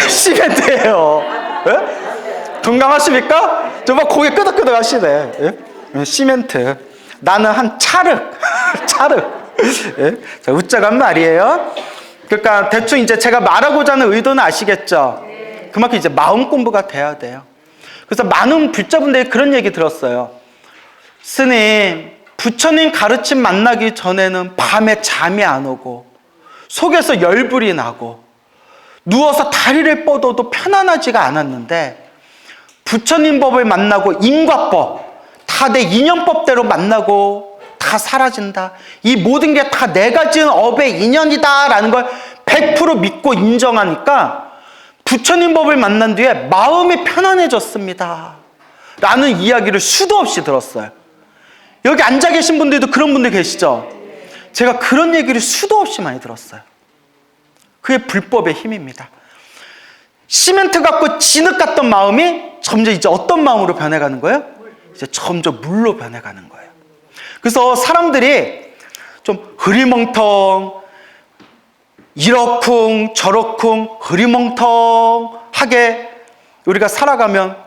시멘트예요. 예? 동감하십니까? 정말 고개 끄덕끄덕 하시네. 예? 시멘트. 나는 한 찰흙. 찰흙. 예? 자, 웃자간 말이에요. 그러니까 대충 이제 제가 말하고자 하는 의도는 아시겠죠? 그만큼 이제 마음 공부가 돼야 돼요. 그래서 많은 불자분들이 그런 얘기 들었어요. 스님, 부처님 가르침 만나기 전에는 밤에 잠이 안 오고 속에서 열불이 나고 누워서 다리를 뻗어도 편안하지가 않았는데 부처님 법을 만나고 인과법, 다 내 인연법대로 만나고 다 사라진다. 이 모든 게 다 내가 지은 업의 인연이다 라는 걸 100% 믿고 인정하니까 부처님 법을 만난 뒤에 마음이 편안해졌습니다 라는 이야기를 수도 없이 들었어요. 여기 앉아 계신 분들도 그런 분들 계시죠? 제가 그런 얘기를 수도 없이 많이 들었어요. 그게 불법의 힘입니다. 시멘트 같고 진흙 같던 마음이 점점 이제 어떤 마음으로 변해가는 거예요? 이제 점점 물로 변해가는 거예요. 그래서 사람들이 좀 흐리멍텅, 이러쿵 저러쿵 흐리멍텅하게 우리가 살아가면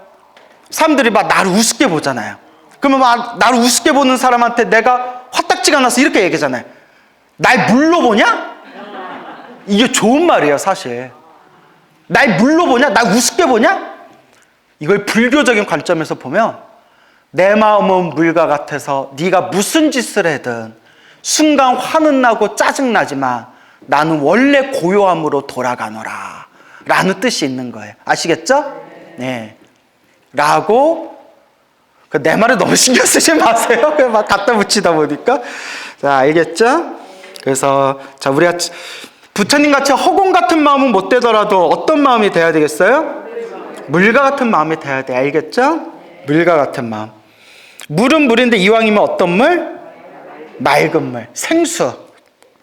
사람들이 막 나를 우습게 보잖아요. 그러면 막 나를 우습게 보는 사람한테 내가 화딱지가 나서 이렇게 얘기하잖아요. 날 물로 보냐? 이게 좋은 말이에요, 사실. 날 물로 보냐? 날 우습게 보냐? 이걸 불교적인 관점에서 보면 내 마음은 물과 같아서 네가 무슨 짓을 해든 순간 화는 나고 짜증나지만 나는 원래 고요함으로 돌아가노라 라는 뜻이 있는 거예요. 아시겠죠? 네. 라고 내 말에 너무 신경 쓰지 마세요. 그냥 막 갖다 붙이다 보니까. 자, 알겠죠? 그래서 자, 우리가 부처님 같이 허공 같은 마음은 못 되더라도 어떤 마음이 돼야 되겠어요? 물과 같은 마음이 돼야 돼. 알겠죠? 물과 같은 마음. 물은 물인데 이왕이면 어떤 물? 맑은 물, 생수.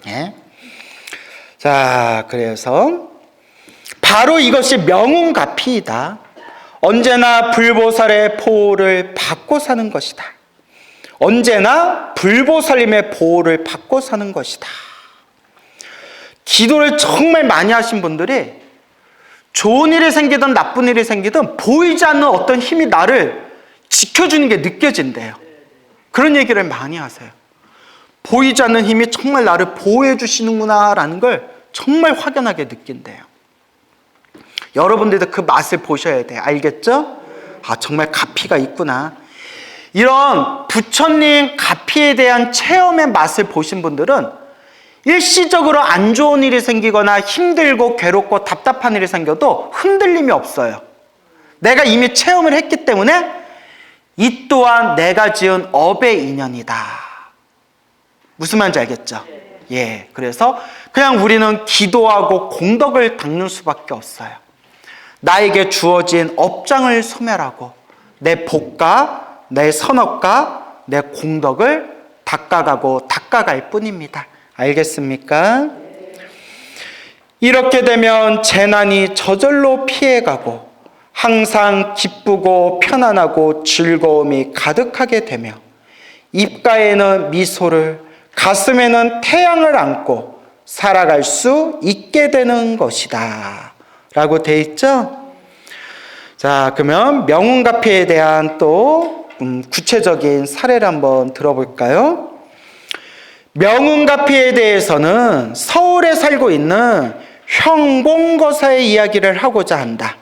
예? 자, 그래서 바로 이것이 명운가피이다. 언제나 불보살의 보호를 받고 사는 것이다. 언제나 불보살님의 보호를 받고 사는 것이다. 기도를 정말 많이 하신 분들이 좋은 일이 생기든 나쁜 일이 생기든 보이지 않는 어떤 힘이 나를 지켜주는 게 느껴진대요. 그런 얘기를 많이 하세요. 보이지 않는 힘이 정말 나를 보호해 주시는구나 라는 걸 정말 확연하게 느낀대요. 여러분들도 그 맛을 보셔야 돼요. 알겠죠? 아, 정말 가피가 있구나. 이런 부처님 가피에 대한 체험의 맛을 보신 분들은 일시적으로 안 좋은 일이 생기거나 힘들고 괴롭고 답답한 일이 생겨도 흔들림이 없어요. 내가 이미 체험을 했기 때문에 이 또한 내가 지은 업의 인연이다. 무슨 말인지 알겠죠? 예, 그래서 그냥 우리는 기도하고 공덕을 닦는 수밖에 없어요. 나에게 주어진 업장을 소멸하고 내 복과 내 선업과 내 공덕을 닦아갈 뿐입니다. 알겠습니까? 이렇게 되면 재난이 저절로 피해가고 항상 기쁘고 편안하고 즐거움이 가득하게 되며 입가에는 미소를, 가슴에는 태양을 안고 살아갈 수 있게 되는 것이다 라고 돼 있죠? 자, 그러면 명운가피에 대한 또 구체적인 사례를 한번 들어볼까요? 명운가피에 대해서는 서울에 살고 있는 현봉거사의 이야기를 하고자 한다.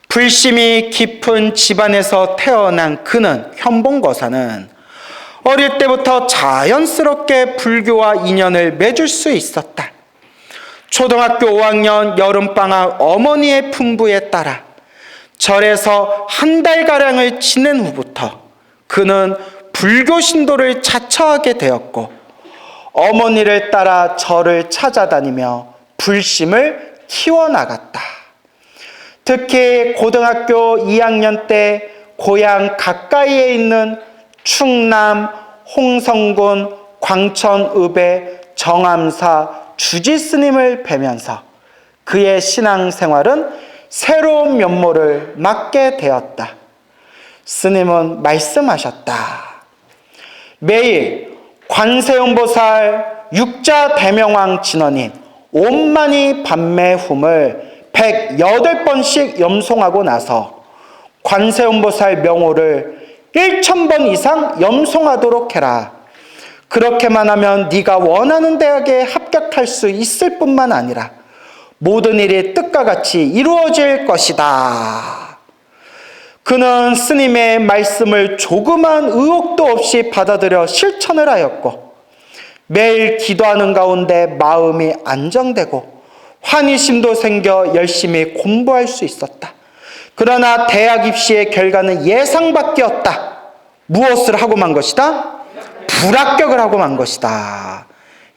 불심이 깊은 집안에서 태어난 그는, 현봉거사는 어릴 때부터 자연스럽게 불교와 인연을 맺을 수 있었다. 초등학교 5학년 여름방학 어머니의 풍부에 따라 절에서 한 달가량을 지낸 후부터 그는 불교 신도를 자처하게 되었고 어머니를 따라 절을 찾아다니며 불심을 키워나갔다. 특히 고등학교 2학년 때 고향 가까이에 있는 충남 홍성군 광천읍의 정암사 주지스님을 뵈면서 그의 신앙생활은 새로운 면모를 맞게 되었다. 스님은 말씀하셨다. 매일 관세음보살, 육자 대명왕 진원인 온만이 반매훔을 108번씩 염송하고 나서 관세음보살 명호를 1000번 이상 염송하도록 해라. 그렇게만 하면 네가 원하는 대학에 합격할 수 있을 뿐만 아니라 모든 일이 뜻과 같이 이루어질 것이다. 그는 스님의 말씀을 조그만 의혹도 없이 받아들여 실천을 하였고 매일 기도하는 가운데 마음이 안정되고 환희심도 생겨 열심히 공부할 수 있었다. 그러나 대학 입시의 결과는 예상밖이었다. 무엇을 하고 만 것이다? 불합격을 하고 만 것이다.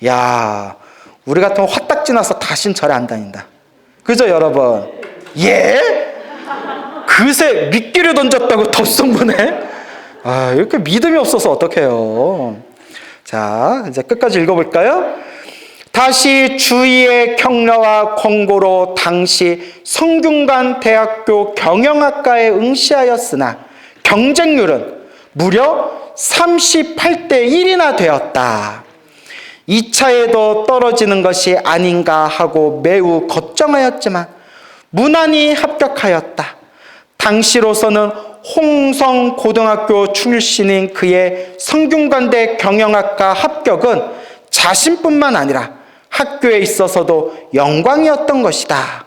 야, 우리 같으면 화딱 지나서 다신 절에 안 다닌다. 그죠, 여러분? 예? 그새 미끼를 던졌다고 덥성보네? 아, 이렇게 믿음이 없어서 어떡해요. 자, 이제 끝까지 읽어볼까요? 다시 주위의 격려와 권고로 당시 성균관 대학교 경영학과에 응시하였으나 경쟁률은 무려 38대 1이나 되었다. 2차에도 떨어지는 것이 아닌가 하고 매우 걱정하였지만 무난히 합격하였다. 당시로서는 홍성고등학교 출신인 그의 성균관대 경영학과 합격은 자신뿐만 아니라 학교에 있어서도 영광이었던 것이다.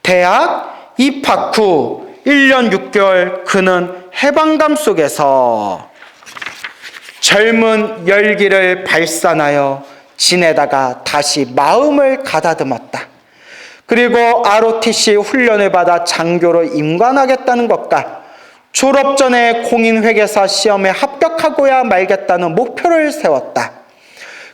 대학 입학 후 1년 6개월 그는 해방감 속에서 젊은 열기를 발산하여 지내다가 다시 마음을 가다듬었다. 그리고 ROTC 훈련을 받아 장교로 임관하겠다는 것과 졸업 전에 공인회계사 시험에 합격하고야 말겠다는 목표를 세웠다.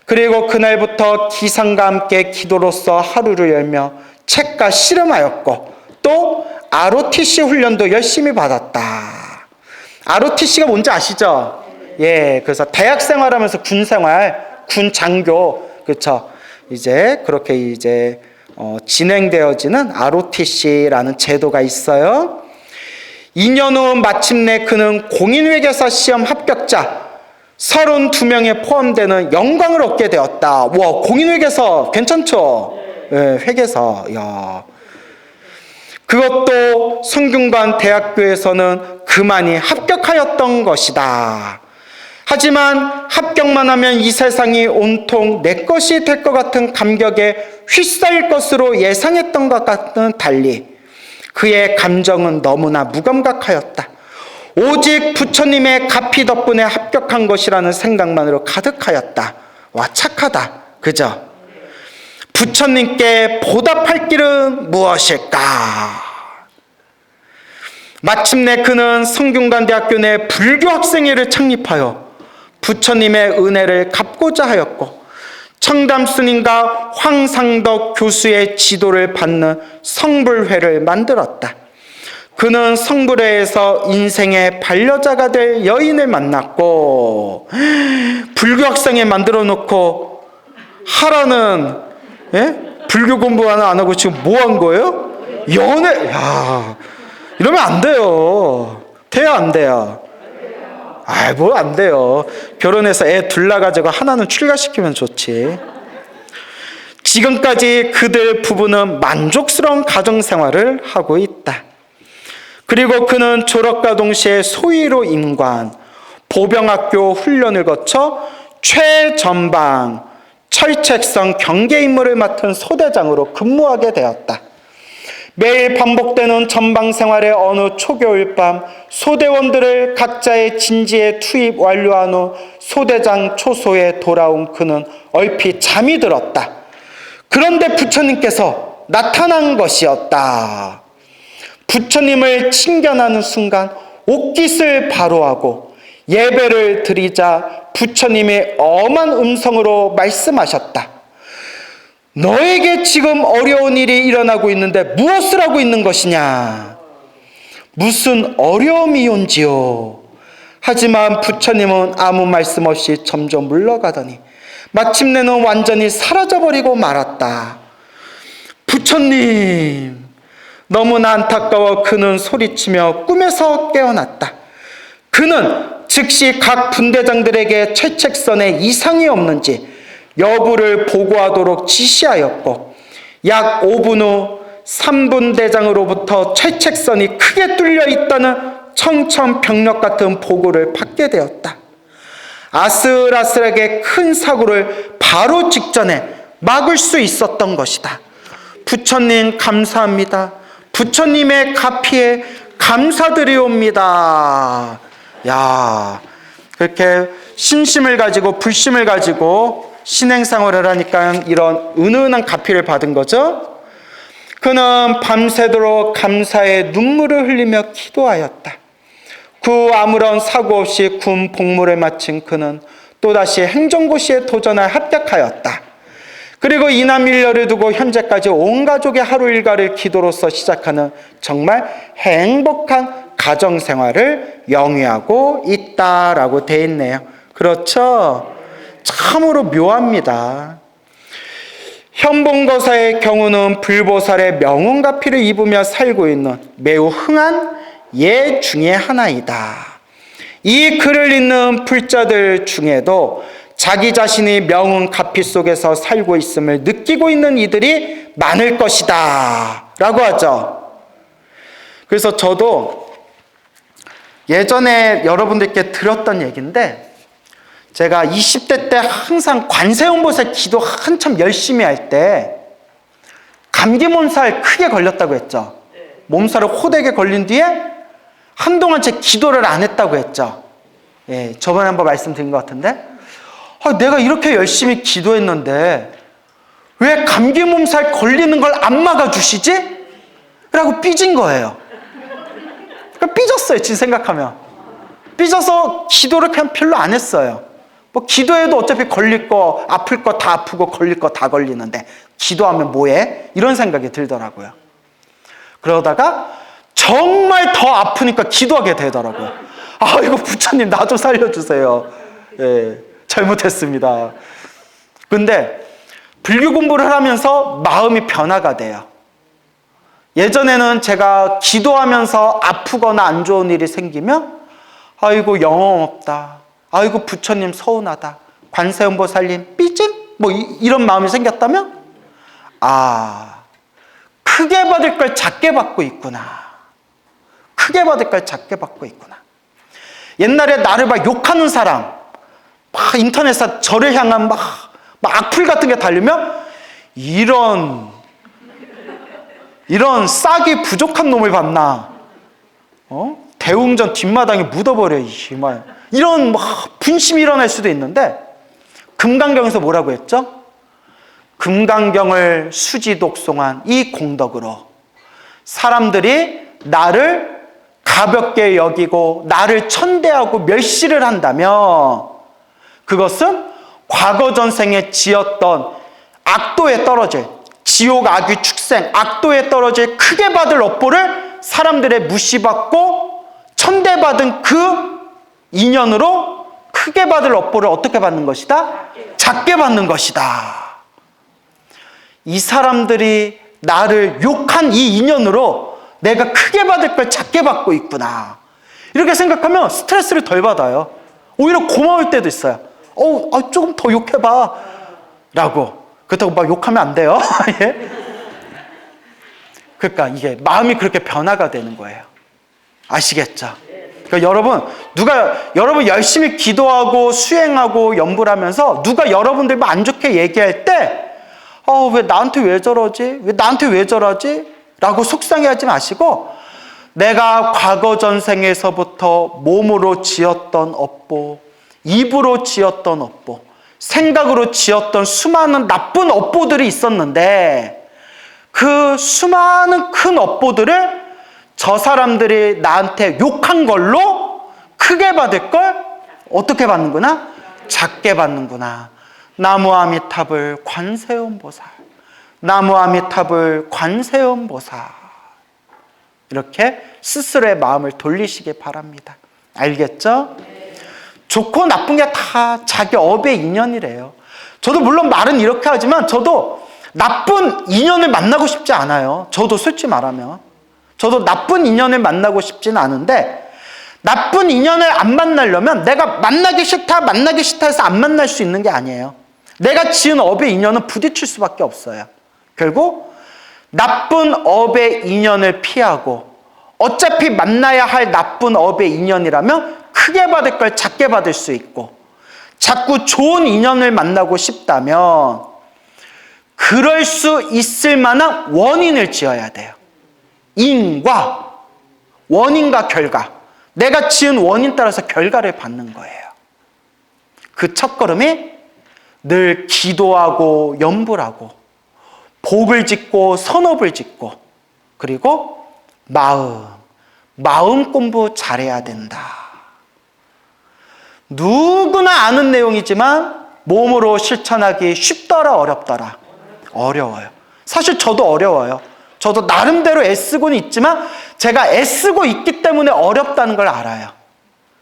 그리고 그날부터 기상과 함께 기도로서 하루를 열며 책과 씨름하였고 또 ROTC 훈련도 열심히 받았다. ROTC가 뭔지 아시죠? 예, 그래서 대학 생활하면서 군 생활, 군 장교, 그렇죠? 이제 그렇게 이제 진행되어지는 ROTC라는 제도가 있어요. 2년 후 마침내 그는 공인회계사 시험 합격자 32명에 포함되는 영광을 얻게 되었다. 와, 공인회계사 괜찮죠? 예, 회계사. 야. 그것도 성균관 대학교에서는 그만이 합격하였던 것이다. 하지만 합격만 하면 이 세상이 온통 내 것이 될 것 같은 감격에 휩싸일 것으로 예상했던 것과는 달리 그의 감정은 너무나 무감각하였다. 오직 부처님의 가피 덕분에 합격한 것이라는 생각만으로 가득하였다. 와, 착하다. 그죠? 부처님께 보답할 길은 무엇일까? 마침내 그는 성균관대학교 내 불교학생회를 창립하여 부처님의 은혜를 갚고자 하였고 청담스님과 황상덕 교수의 지도를 받는 성불회를 만들었다. 그는 성불회에서 인생의 반려자가 될 여인을 만났고 불교학생회 만들어 놓고 하라는 불교 공부 하나 안 하고 지금 뭐 한 거예요? 연애. 야, 이러면 안 돼요. 돼요, 안 돼요? 아, 뭐 안 돼요. 결혼해서 애 둘 낳아가지고 하나는 출가시키면 좋지. 지금까지 그들 부부는 만족스러운 가정생활을 하고 있다. 그리고 그는 졸업과 동시에 소위로 임관, 보병학교 훈련을 거쳐 최전방 철책성 경계 임무를 맡은 소대장으로 근무하게 되었다. 매일 반복되는 전방 생활의 어느 초겨울 밤 소대원들을 각자의 진지에 투입 완료한 후 소대장 초소에 돌아온 그는 얼핏 잠이 들었다. 그런데 부처님께서 나타난 것이었다. 부처님을 친견하는 순간 옥깃을 바로하고 예배를 드리자 부처님이 엄한 음성으로 말씀하셨다. 너에게 지금 어려운 일이 일어나고 있는데 무엇을 하고 있는 것이냐? 무슨 어려움이온지요? 하지만 부처님은 아무 말씀 없이 점점 물러가더니 마침내는 완전히 사라져버리고 말았다. 부처님! 너무나 안타까워 그는 소리치며 꿈에서 깨어났다. 그는 즉시 각 분대장들에게 채책선에 이상이 없는지 여부를 보고하도록 지시하였고 약 5분 후 3분 대장으로부터 철책선이 크게 뚫려 있다는 청천벽력 같은 보고를 받게 되었다. 아슬아슬하게 큰 사고를 바로 직전에 막을 수 있었던 것이다. 부처님 감사합니다. 부처님의 가피에 감사드리옵니다. 야, 그렇게 신심을 가지고 불심을 가지고 신행생활을 하니까 이런 은은한 가피를 받은 거죠. 그는 밤새도록 감사의 눈물을 흘리며 기도하였다. 그 아무런 사고 없이 군 복무를 마친 그는 또다시 행정고시에 도전할 합격하였다. 그리고 이남일녀를 두고 현재까지 온 가족의 하루 일과를 기도로서 시작하는 정말 행복한 가정생활을 영위하고 있다라고 돼 있네요. 그렇죠? 참으로 묘합니다. 현봉거사의 경우는 불보살의 명운가피를 입으며 살고 있는 매우 흥한 예 중에 하나이다. 이 글을 읽는 불자들 중에도 자기 자신이 명운가피 속에서 살고 있음을 느끼고 있는 이들이 많을 것이다 라고 하죠. 그래서 저도 예전에 여러분들께 들었던 얘기인데, 제가 20대 때 항상 관세음보살 기도 한참 열심히 할 때 감기 몸살 크게 걸렸다고 했죠. 몸살을 호되게 걸린 뒤에 한동안 제 기도를 안 했다고 했죠. 예, 저번에 한번 말씀드린 것 같은데, 내가 이렇게 열심히 기도했는데 왜 감기 몸살 걸리는 걸 안 막아주시지? 라고 삐진 거예요. 그러니까 삐졌어요, 지금 생각하면. 삐져서 기도를 그냥 별로 안 했어요. 뭐 기도해도 어차피 걸릴 거, 아플 거 다 아프고 걸릴 거 다 걸리는데 기도하면 뭐해? 이런 생각이 들더라고요. 그러다가 정말 더 아프니까 기도하게 되더라고요. 이거 부처님 나 좀 살려주세요. 예, 잘못했습니다. 근데 불교 공부를 하면서 마음이 변화가 돼요. 예전에는 제가 기도하면서 아프거나 안 좋은 일이 생기면 아이고 영혼 없다, 아이고 부처님 서운하다, 관세음보살님 삐짐? 뭐 이런 마음이 생겼다면 크게 받을 걸 작게 받고 있구나. 크게 받을 걸 작게 받고 있구나. 옛날에 나를 막 욕하는 사람, 막 인터넷에 저를 향한 막 악플 같은 게 달리면 이런 싹이 부족한 놈을 봤나? 대웅전 뒷마당에 묻어버려, 이런 막 분심이 일어날 수도 있는데, 금강경에서 뭐라고 했죠? 금강경을 수지독송한 이 공덕으로 사람들이 나를 가볍게 여기고 나를 천대하고 멸시를 한다면 그것은 과거 전생에 지었던 악도에 떨어질, 지옥 악귀 축생 악도에 떨어질 크게 받을 업보를 사람들의 무시받고 천대받은 그 인연으로 크게 받을 업보를 어떻게 받는 것이다? 작게 받는 것이다. 이 사람들이 나를 욕한 이 인연으로 내가 크게 받을 걸 작게 받고 있구나. 이렇게 생각하면 스트레스를 덜 받아요. 오히려 고마울 때도 있어요. 조금 더 욕해봐 라고. 그렇다고 막 욕하면 안 돼요. 예? 그러니까 이게 마음이 그렇게 변화가 되는 거예요. 아시겠죠? 그러니까 여러분 열심히 기도하고 수행하고 연불 하면서 누가 여러분들 안 좋게 얘기할 때 왜 나한테 왜 저러지? 왜 나한테 왜 저러지? 라고 속상해하지 마시고, 내가 과거 전생에서부터 몸으로 지었던 업보, 입으로 지었던 업보, 생각으로 지었던 수많은 나쁜 업보들이 있었는데 그 수많은 큰 업보들을 저 사람들이 나한테 욕한 걸로 크게 받을 걸 어떻게 받는구나? 작게 받는구나. 나무아미타불 관세음보살, 나무아미타불 관세음보살. 이렇게 스스로의 마음을 돌리시기 바랍니다. 알겠죠? 좋고 나쁜 게 다 자기 업의 인연이래요. 저도 물론 말은 이렇게 하지만 저도 나쁜 인연을 만나고 싶지 않아요. 저도 솔직히 말하면 저도 나쁜 인연을 만나고 싶지는 않은데, 나쁜 인연을 안 만나려면 내가 만나기 싫다 해서 안 만날 수 있는 게 아니에요. 내가 지은 업의 인연은 부딪힐 수밖에 없어요. 결국 나쁜 업의 인연을 피하고 어차피 만나야 할 나쁜 업의 인연이라면 크게 받을 걸 작게 받을 수 있고 자꾸 좋은 인연을 만나고 싶다면 그럴 수 있을 만한 원인을 지어야 돼요. 원인과 결과. 내가 지은 원인 따라서 결과를 받는 거예요. 그 첫걸음이 늘 기도하고 염불하고 복을 짓고 선업을 짓고 그리고 마음 공부 잘해야 된다. 누구나 아는 내용이지만 몸으로 실천하기 쉽더라 어렵더라? 어려워요. 사실 저도 어려워요. 저도 나름대로 애쓰고는 있지만 제가 애쓰고 있기 때문에 어렵다는 걸 알아요.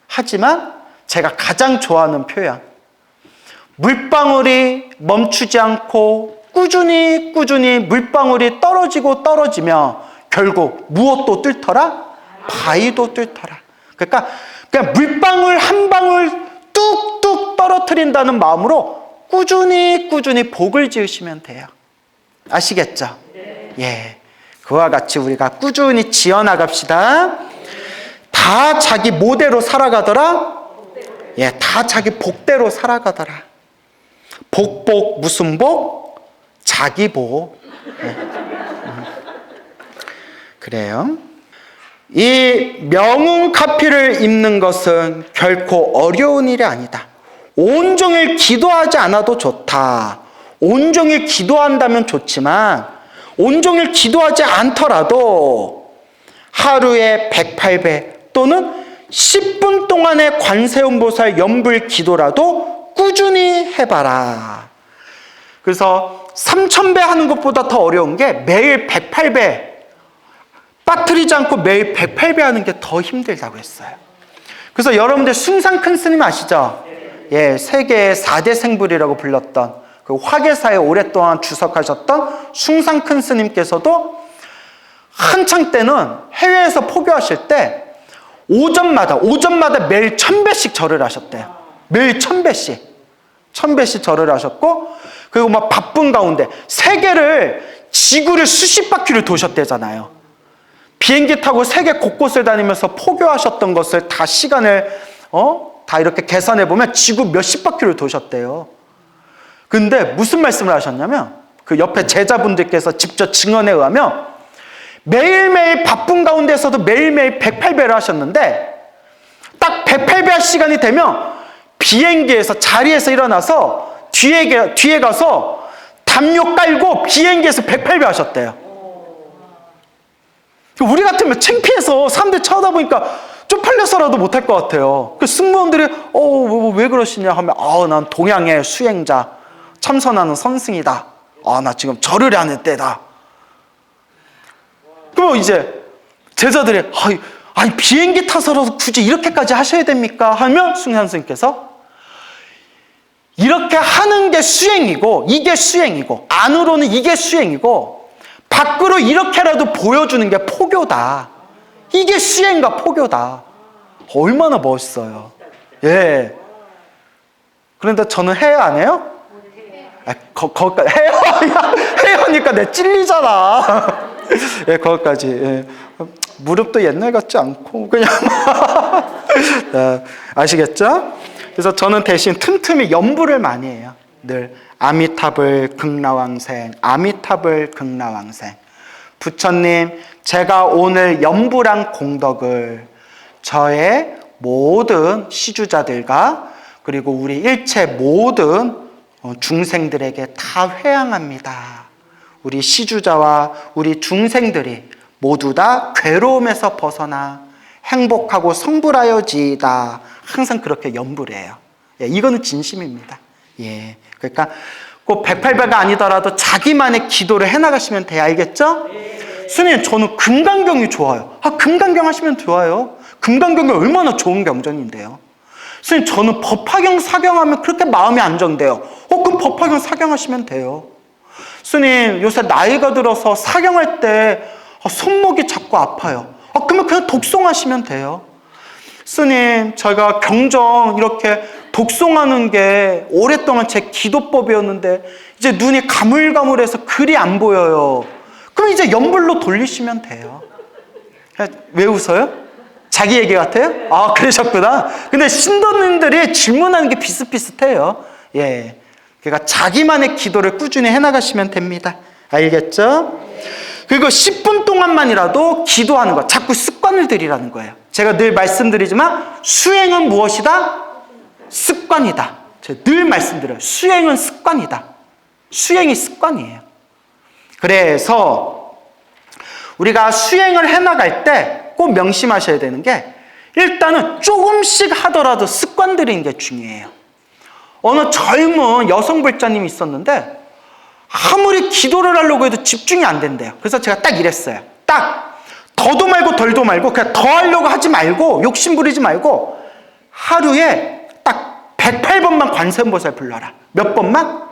하지만 제가 가장 좋아하는 표현, 물방울이 멈추지 않고 꾸준히 물방울이 떨어지며 결국 무엇도 뚫더라? 바위도 뚫더라. 그러니까 그냥 물방울 한 방울 뚝뚝 떨어뜨린다는 마음으로 꾸준히 복을 지으시면 돼요. 아시겠죠? 예. 그와 같이 우리가 꾸준히 지어나갑시다. 다 자기 모대로 살아가더라? 예, 다 자기 복대로 살아가더라. 복, 무슨 복? 자기 복. 예. 그래요. 이 명운 카피를 입는 것은 결코 어려운 일이 아니다. 온종일 기도하지 않아도 좋다. 온종일 기도한다면 좋지만 온종일 기도하지 않더라도 하루에 108배 또는 10분 동안의 관세음보살 연불 기도라도 꾸준히 해봐라. 그래서 3000배 하는 것보다 더 어려운 게 매일 108배 빠뜨리지 않고 매일 108배 하는 게 더 힘들다고 했어요. 그래서 여러분들 숭상 큰 스님 아시죠? 예, 세계의 4대 생불이라고 불렸던 그 화계사에 오랫동안 주석하셨던 숭상 큰 스님께서도 한창 때는 해외에서 포교하실 때 오전마다 매일 1000배씩 절을 하셨대요. 매일 1000배씩 절을 하셨고, 그리고 막 바쁜 가운데 세계를 지구를 수십 바퀴를 도셨대잖아요. 비행기 타고 세계 곳곳을 다니면서 포교하셨던 것을 다 시간을 다 이렇게 계산해 보면 지구 몇십 바퀴를 도셨대요. 근데 무슨 말씀을 하셨냐면 그 옆에 제자분들께서 직접 증언에 의하면 매일매일 바쁜 가운데서도 매일매일 108배를 하셨는데 딱 108배 할 시간이 되면 비행기에서 자리에서 일어나서 뒤에 가서 담요 깔고 비행기에서 108배 하셨대요. 우리 같으면 창피해서 사람들 쳐다보니까 쪽팔려서라도 못할 것 같아요. 그 승무원들이 왜 그러시냐 하면 난 동양의 수행자 참선하는 선승이다. 나 지금 절을 하는 때다. 그럼 이제 제자들이 아니 비행기 타서라도 굳이 이렇게까지 하셔야 됩니까? 하면 숭산 스님께서 이렇게 하는 게 수행이고 이게 수행이고 안으로는 이게 수행이고 밖으로 이렇게라도 보여주는 게 포교다. 이게 수행과 포교다. 얼마나 멋있어요. 예. 그런데 저는 해요 안 해요? 거기까지 해요니까 내 찔리잖아. 예, 거기까지. 예. 무릎도 옛날 같지 않고 그냥 아시겠죠? 그래서 저는 대신 틈틈이 염불을 많이 해요. 늘 아미타불 극라왕생, 아미타불 극라왕생. 부처님, 제가 오늘 염불한 공덕을 저의 모든 시주자들과 그리고 우리 일체 모든 중생들에게 다 회양합니다. 우리 시주자와 우리 중생들이 모두 다 괴로움에서 벗어나 행복하고 성불하여지이다. 항상 그렇게 염불해요. 예, 이거는 진심입니다. 예, 그러니까 꼭 108배가 아니더라도 자기만의 기도를 해나가시면 돼요. 알겠죠? 스님, 저는 금강경이 좋아요. 금강경 하시면 좋아요. 금강경이 얼마나 좋은 경전인데요. 스님, 저는 법화경 사경하면 그렇게 마음이 안정돼요. 그럼 법화경 사경하시면 돼요. 스님, 요새 나이가 들어서 사경할 때 손목이 자꾸 아파요. 그러면 그냥 독송하시면 돼요. 스님, 제가 경전 이렇게 독송하는 게 오랫동안 제 기도법이었는데 이제 눈이 가물가물해서 글이 안 보여요. 그럼 이제 연불로 돌리시면 돼요. 왜 웃어요? 자기 얘기 같아요? 아, 그러셨구나. 근데 신도님들이 질문하는 게 비슷비슷해요. 예. 그러니까 자기만의 기도를 꾸준히 해나가시면 됩니다. 알겠죠? 그리고 10분 동안만이라도 기도하는 것, 자꾸 습관을 들이라는 거예요. 제가 늘 말씀드리지만 수행은 무엇이다? 습관이다. 제가 늘 말씀드려요. 수행은 습관이다. 수행이 습관이에요. 그래서 우리가 수행을 해나갈 때 꼭 명심하셔야 되는 게 일단은 조금씩 하더라도 습관 들이는 게 중요해요. 어느 젊은 여성 불자님이 있었는데 아무리 기도를 하려고 해도 집중이 안 된대요. 그래서 제가 딱 이랬어요. 딱 더도 말고 덜도 말고 그냥 더 하려고 하지 말고 욕심 부리지 말고 하루에 딱 108번만 관세음보살 불러라. 몇 번만?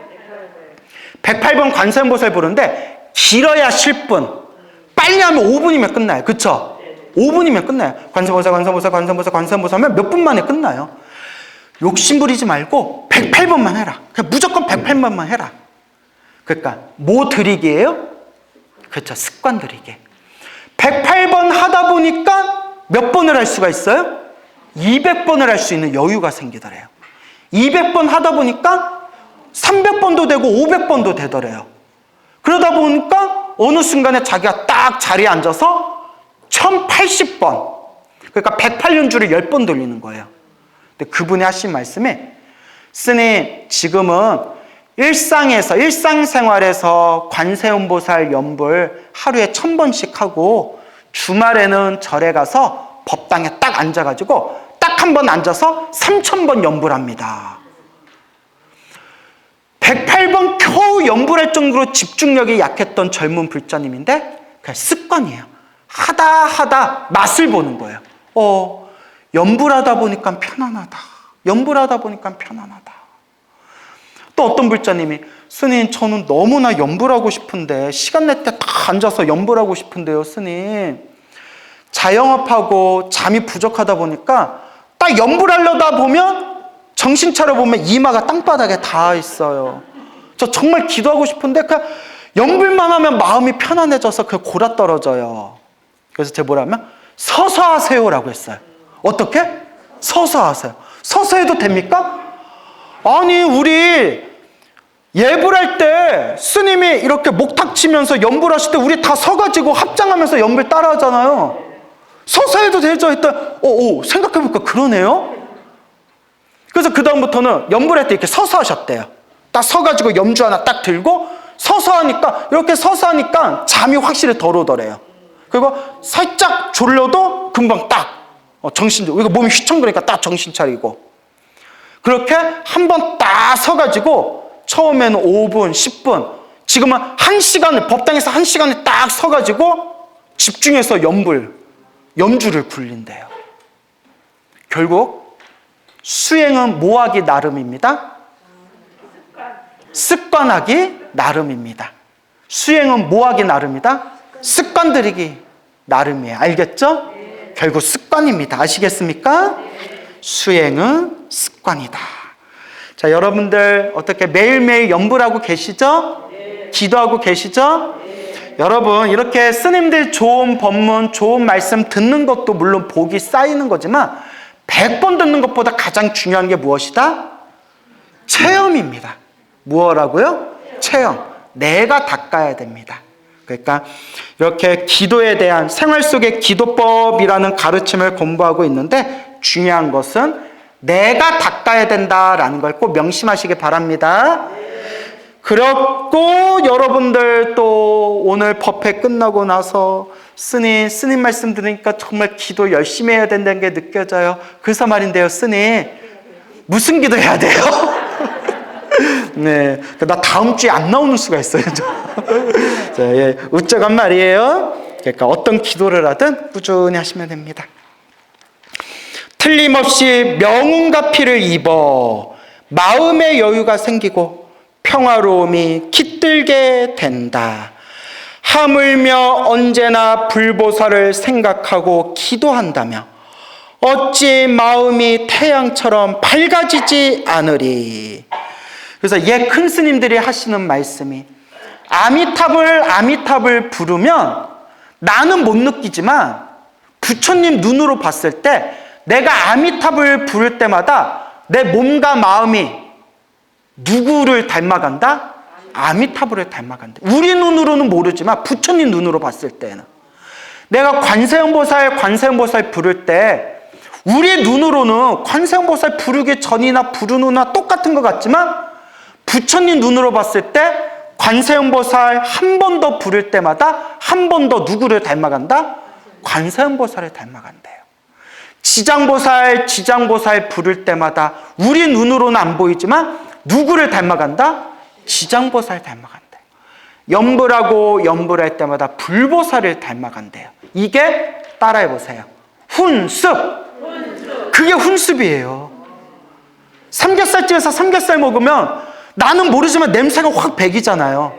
108번 관세음보살 부르는데 길어야 10분, 빨리 하면 5분이면 끝나요. 그쵸? 5분이면 끝나요. 관세음보살, 관세음보살, 관세음보살, 관세음보살 하면 몇 분 만에 끝나요. 욕심 부리지 말고 108번만 해라. 그냥 무조건 108번만 해라. 그러니까 뭐 들이기예요? 그렇죠. 습관 들이기. 108번 하다 보니까 몇 번을 할 수가 있어요? 200번을 할 수 있는 여유가 생기더래요. 200번 하다 보니까 300번도 되고 500번도 되더래요. 그러다 보니까 어느 순간에 자기가 딱 자리에 앉아서 1080번, 그러니까 108연주를 10번 돌리는 거예요. 근데 그분이 하신 말씀이 스님, 지금은 일상생활에서 관세음보살 연불 하루에 1000번씩 하고 주말에는 절에 가서 법당에 딱 앉아가지고 딱 한 번 앉아서 3000번 연불합니다. 108번 겨우 연불할 정도로 집중력이 약했던 젊은 불자님인데 그냥 습관이에요. 하다 맛을 보는 거예요. 연불하다 보니까 편안하다. 연불하다 보니까 편안하다. 또 어떤 불자님이 스님, 저는 너무나 연불하고 싶은데 시간 낼 때 다 앉아서 연불하고 싶은데요 스님, 자영업하고 잠이 부족하다 보니까 딱 연불하려다 보면 정신 차려보면 이마가 땅바닥에 닿아 있어요. 저 정말 기도하고 싶은데 그냥 연불만 하면 마음이 편안해져서 그냥 골아 떨어져요. 그래서 제가 뭐라면 서서 하세요라고 했어요. 어떻게? 서서 하세요. 서서 해도 됩니까? 아니, 우리 예불할 때 스님이 이렇게 목탁 치면서 연불하실 때 우리 다 서가지고 합장하면서 연불 따라 하잖아요. 서서 해도 되죠? 했더니 생각해보니까 그러네요. 그래서 그 다음부터는 연불할 때 이렇게 서서 하셨대요. 딱 서가지고 염주 하나 딱 들고 서서 하니까, 이렇게 서서 하니까 잠이 확실히 덜 오더래요. 그리고 살짝 졸려도 금방 딱 이거 몸이 휘청거리니까 딱 정신 차리고, 그렇게 한 번 딱 서가지고 처음에는 5분, 10분, 지금은 1시간을, 법당에서 1시간을 딱 서가지고 집중해서 염주를 굴린대요. 결국 수행은 뭐하기 나름입니다? 습관하기 나름입니다. 수행은 뭐하기 나름이다? 습관 들이기 나름이에요. 알겠죠? 결국 습관입니다. 아시겠습니까? 수행은 습관이다. 자, 여러분들 어떻게 매일매일 연불하고 계시죠? 기도하고 계시죠? 여러분, 이렇게 스님들 좋은 법문, 좋은 말씀 듣는 것도 물론 복이 쌓이는 거지만 100번 듣는 것보다 가장 중요한 게 무엇이다? 체험입니다. 무엇라고요? 체험. 내가 닦아야 됩니다. 그러니까 이렇게 기도에 대한 생활 속의 기도법이라는 가르침을 공부하고 있는데 중요한 것은 내가 닦아야 된다라는 걸 꼭 명심하시기 바랍니다. 그렇고 여러분들 또 오늘 법회 끝나고 나서 스님 말씀 들으니까 정말 기도 열심히 해야 된다는 게 느껴져요. 그래서 말인데요, 스님, 무슨 기도 해야 돼요? 네, 나 다음 주에 안 나오는 수가 있어요. 자, 예, 우쩍한 말이에요. 그러니까 어떤 기도를 하든 꾸준히 하시면 됩니다. 틀림없이 명운과 피를 입어 마음의 여유가 생기고 평화로움이 깃들게 된다. 하물며 언제나 불보살을 생각하고 기도한다며 어찌 마음이 태양처럼 밝아지지 않으리. 그래서 옛 큰 스님들이 하시는 말씀이 아미탑을 부르면 나는 못 느끼지만 부처님 눈으로 봤을 때 내가 아미탑을 부를 때마다 내 몸과 마음이 누구를 닮아간다? 아미타불을 닮아간다. 우리 눈으로는 모르지만 부처님 눈으로 봤을 때는 내가 관세음보살 부를 때 우리 눈으로는 관세음보살 부르기 전이나 부른 후나 똑같은 것 같지만 부처님 눈으로 봤을 때 관세음보살 한 번 더 부를 때마다 한 번 더 누구를 닮아간다? 관세음보살을 닮아간대요. 지장보살 부를 때마다 우리 눈으로는 안 보이지만 누구를 닮아간다? 지장보살 닮아간대요. 염불할 때마다 불보살을 닮아간대요. 이게 따라해보세요. 훈습. 그게 훈습이에요. 삼겹살집에서 삼겹살 먹으면 나는 모르지만 냄새가 확 배기잖아요.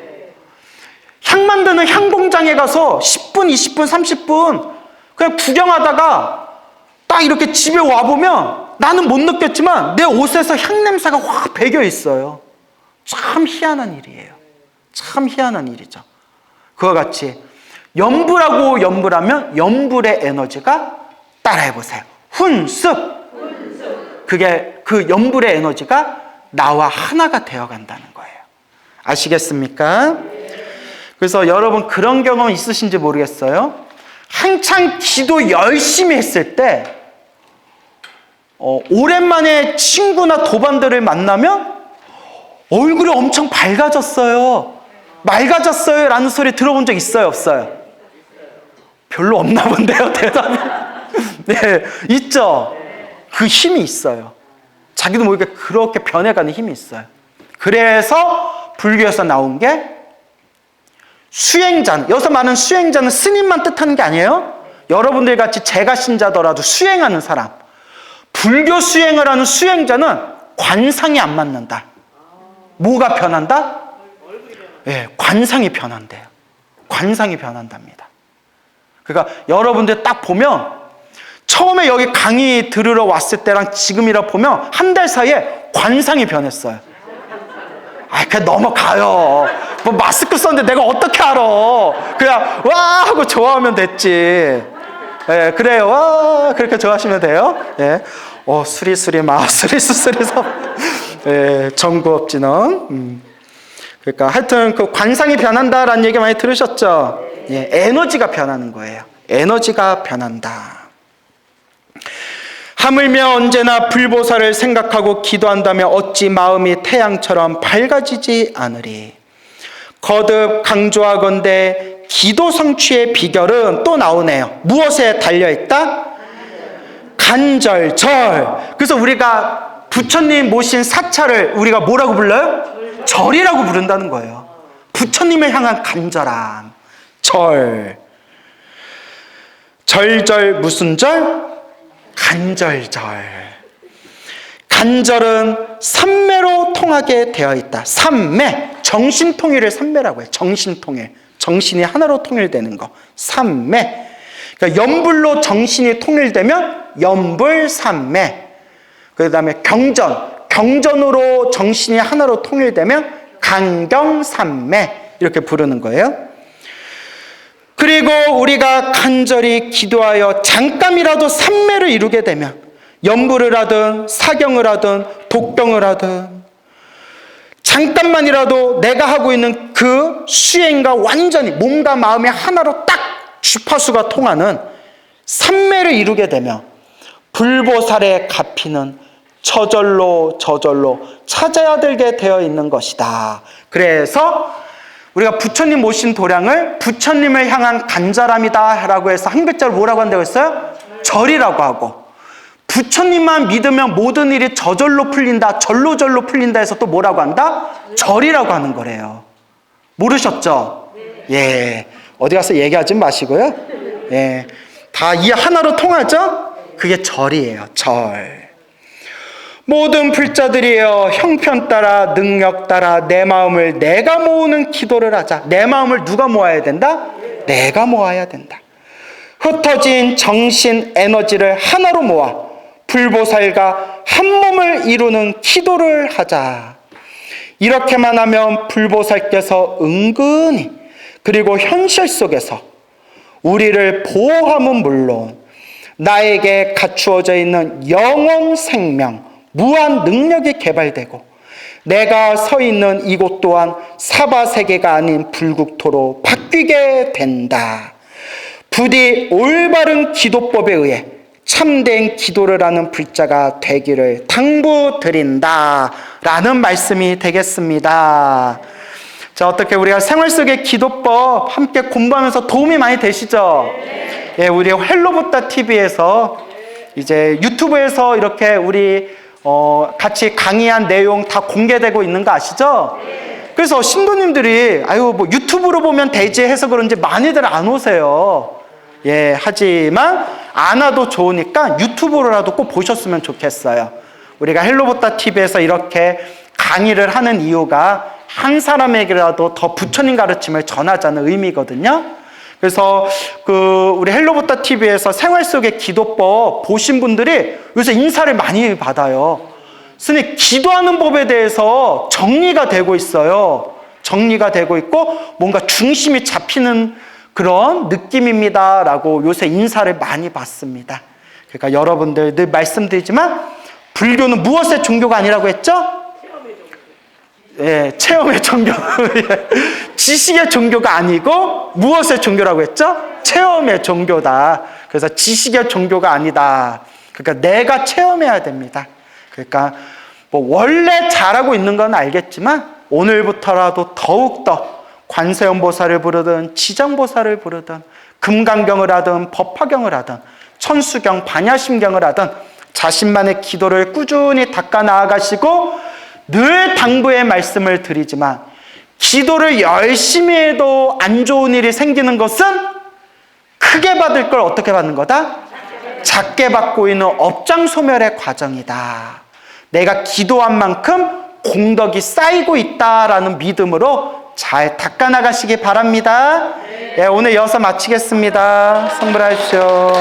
향 만드는 향공장에 가서 10분, 20분, 30분 그냥 구경하다가 딱 이렇게 집에 와보면 나는 못 느꼈지만 내 옷에서 향 냄새가 확 배겨 있어요. 참 희한한 일이에요. 참 희한한 일이죠. 그와 같이 염불하면 염불의 에너지가 따라해보세요. 훈습. 그게 그 염불의 에너지가 나와 하나가 되어간다는 거예요. 아시겠습니까? 그래서 여러분 그런 경험 있으신지 모르겠어요. 한창 기도 열심히 했을 때 오랜만에 친구나 도반들을 만나면 얼굴이 엄청 밝아졌어요. 맑아졌어요 라는 소리 들어본 적 있어요? 없어요? 별로 없나 본데요, 대답이. 네, 있죠? 그 힘이 있어요. 자기도 모르게 그렇게 변해가는 힘이 있어요. 그래서 불교에서 나온 게 수행자는, 여기서 말하는 수행자는 스님만 뜻하는 게 아니에요. 여러분들 같이 제가 신자더라도 수행하는 사람, 불교 수행을 하는 수행자는 관상이 안 맞는다. 뭐가 변한다? 예, 관상이 변한대요. 관상이 변한답니다. 그러니까 여러분들 딱 보면 처음에 여기 강의 들으러 왔을 때랑 지금이라 보면 한 달 사이에 관상이 변했어요. 아, 그냥 넘어가요. 뭐 마스크 썼는데 내가 어떻게 알아? 그냥 와 하고 좋아하면 됐지. 예, 그래요. 와 그렇게 좋아하시면 돼요. 예, 수리수리 마 수리수리서. 예, 정구업진원. 그러니까 하여튼 그 관상이 변한다라는 얘기 많이 들으셨죠? 예, 에너지가 변하는 거예요. 에너지가 변한다. 하물며 언제나 불보살을 생각하고 기도한다면 어찌 마음이 태양처럼 밝아지지 않으리. 거듭 강조하건대 기도 성취의 비결은 또 나오네요. 무엇에 달려있다? 간절절. 그래서 우리가 부처님 모신 사찰을 우리가 뭐라고 불러요? 절이라고 부른다는 거예요. 부처님을 향한 간절함. 절. 절절 무슨 절? 간절절. 간절은 삼매로 통하게 되어 있다. 삼매. 정신통일을 삼매라고 해요. 정신통일. 정신이 하나로 통일되는 거. 삼매. 그러니까 염불로 정신이 통일되면 염불삼매. 그 다음에 경전. 경전으로 정신이 하나로 통일되면 간경삼매. 이렇게 부르는 거예요. 그리고 우리가 간절히 기도하여 잠깐이라도 삼매를 이루게 되면 염불을 하든 사경을 하든 독경을 하든 잠깐만이라도 내가 하고 있는 그 수행과 완전히 몸과 마음이 하나로 딱 주파수가 통하는 삼매를 이루게 되면 불보살의 가피는 저절로 찾아야 되게 되어 있는 것이다. 그래서 우리가 부처님 모신 도량을 부처님을 향한 간절함이다 라고 해서 한 글자로 뭐라고 한다고 했어요? 절이라고 하고, 부처님만 믿으면 모든 일이 저절로 풀린다, 절로 풀린다 해서 또 뭐라고 한다? 절이라고 하는 거래요. 모르셨죠? 예, 어디 가서 얘기하지 마시고요. 예, 다 이 하나로 통하죠? 그게 절이에요. 절. 모든 불자들이여 형편 따라 능력 따라 내 마음을 내가 모으는 기도를 하자. 내 마음을 누가 모아야 된다? 내가 모아야 된다. 흩어진 정신 에너지를 하나로 모아 불보살과 한 몸을 이루는 기도를 하자. 이렇게만 하면 불보살께서 은근히 그리고 현실 속에서 우리를 보호함은 물론 나에게 갖추어져 있는 영원 생명, 무한 능력이 개발되고 내가 서 있는 이곳 또한 사바세계가 아닌 불국토로 바뀌게 된다. 부디 올바른 기도법에 의해 참된 기도를 하는 불자가 되기를 당부드린다 라는 말씀이 되겠습니다. 자, 어떻게 우리가 생활 속의 기도법 함께 공부하면서 도움이 많이 되시죠? 예, 우리 헬로부타 TV에서 이제 유튜브에서 이렇게 우리 같이 강의한 내용 다 공개되고 있는 거 아시죠? 그래서 신도님들이 아유 뭐 유튜브로 보면 되지 해서 그런지 많이들 안 오세요. 예, 하지만 안 와도 좋으니까 유튜브로라도 꼭 보셨으면 좋겠어요. 우리가 헬로부타 TV에서 이렇게 강의를 하는 이유가 한 사람에게라도 더 부처님 가르침을 전하자는 의미거든요. 그래서 우리 헬로부타 TV에서 생활 속의 기도법 보신 분들이 요새 인사를 많이 받아요. 스님, 기도하는 법에 대해서 정리가 되고 있어요. 정리가 되고 있고 뭔가 중심이 잡히는 그런 느낌입니다 라고 요새 인사를 많이 받습니다. 그러니까 여러분들 늘 말씀드리지만 불교는 무엇의 종교가 아니라고 했죠? 예, 체험의 종교. 지식의 종교가 아니고 무엇의 종교라고 했죠? 체험의 종교다. 그래서 지식의 종교가 아니다. 그러니까 내가 체험해야 됩니다. 그러니까 뭐 원래 잘하고 있는 건 알겠지만 오늘부터라도 더욱더 관세음보살을 부르든 지정보살을 부르든 금강경을 하든 법화경을 하든 천수경, 반야심경을 하든 자신만의 기도를 꾸준히 닦아 나아가시고 늘 당부의 말씀을 드리지만 기도를 열심히 해도 안 좋은 일이 생기는 것은 크게 받을 걸 어떻게 받는 거다? 작게 받고 있는 업장소멸의 과정이다. 내가 기도한 만큼 공덕이 쌓이고 있다라는 믿음으로 잘 닦아나가시기 바랍니다. 예, 오늘 여기서 마치겠습니다. 성불하십시오.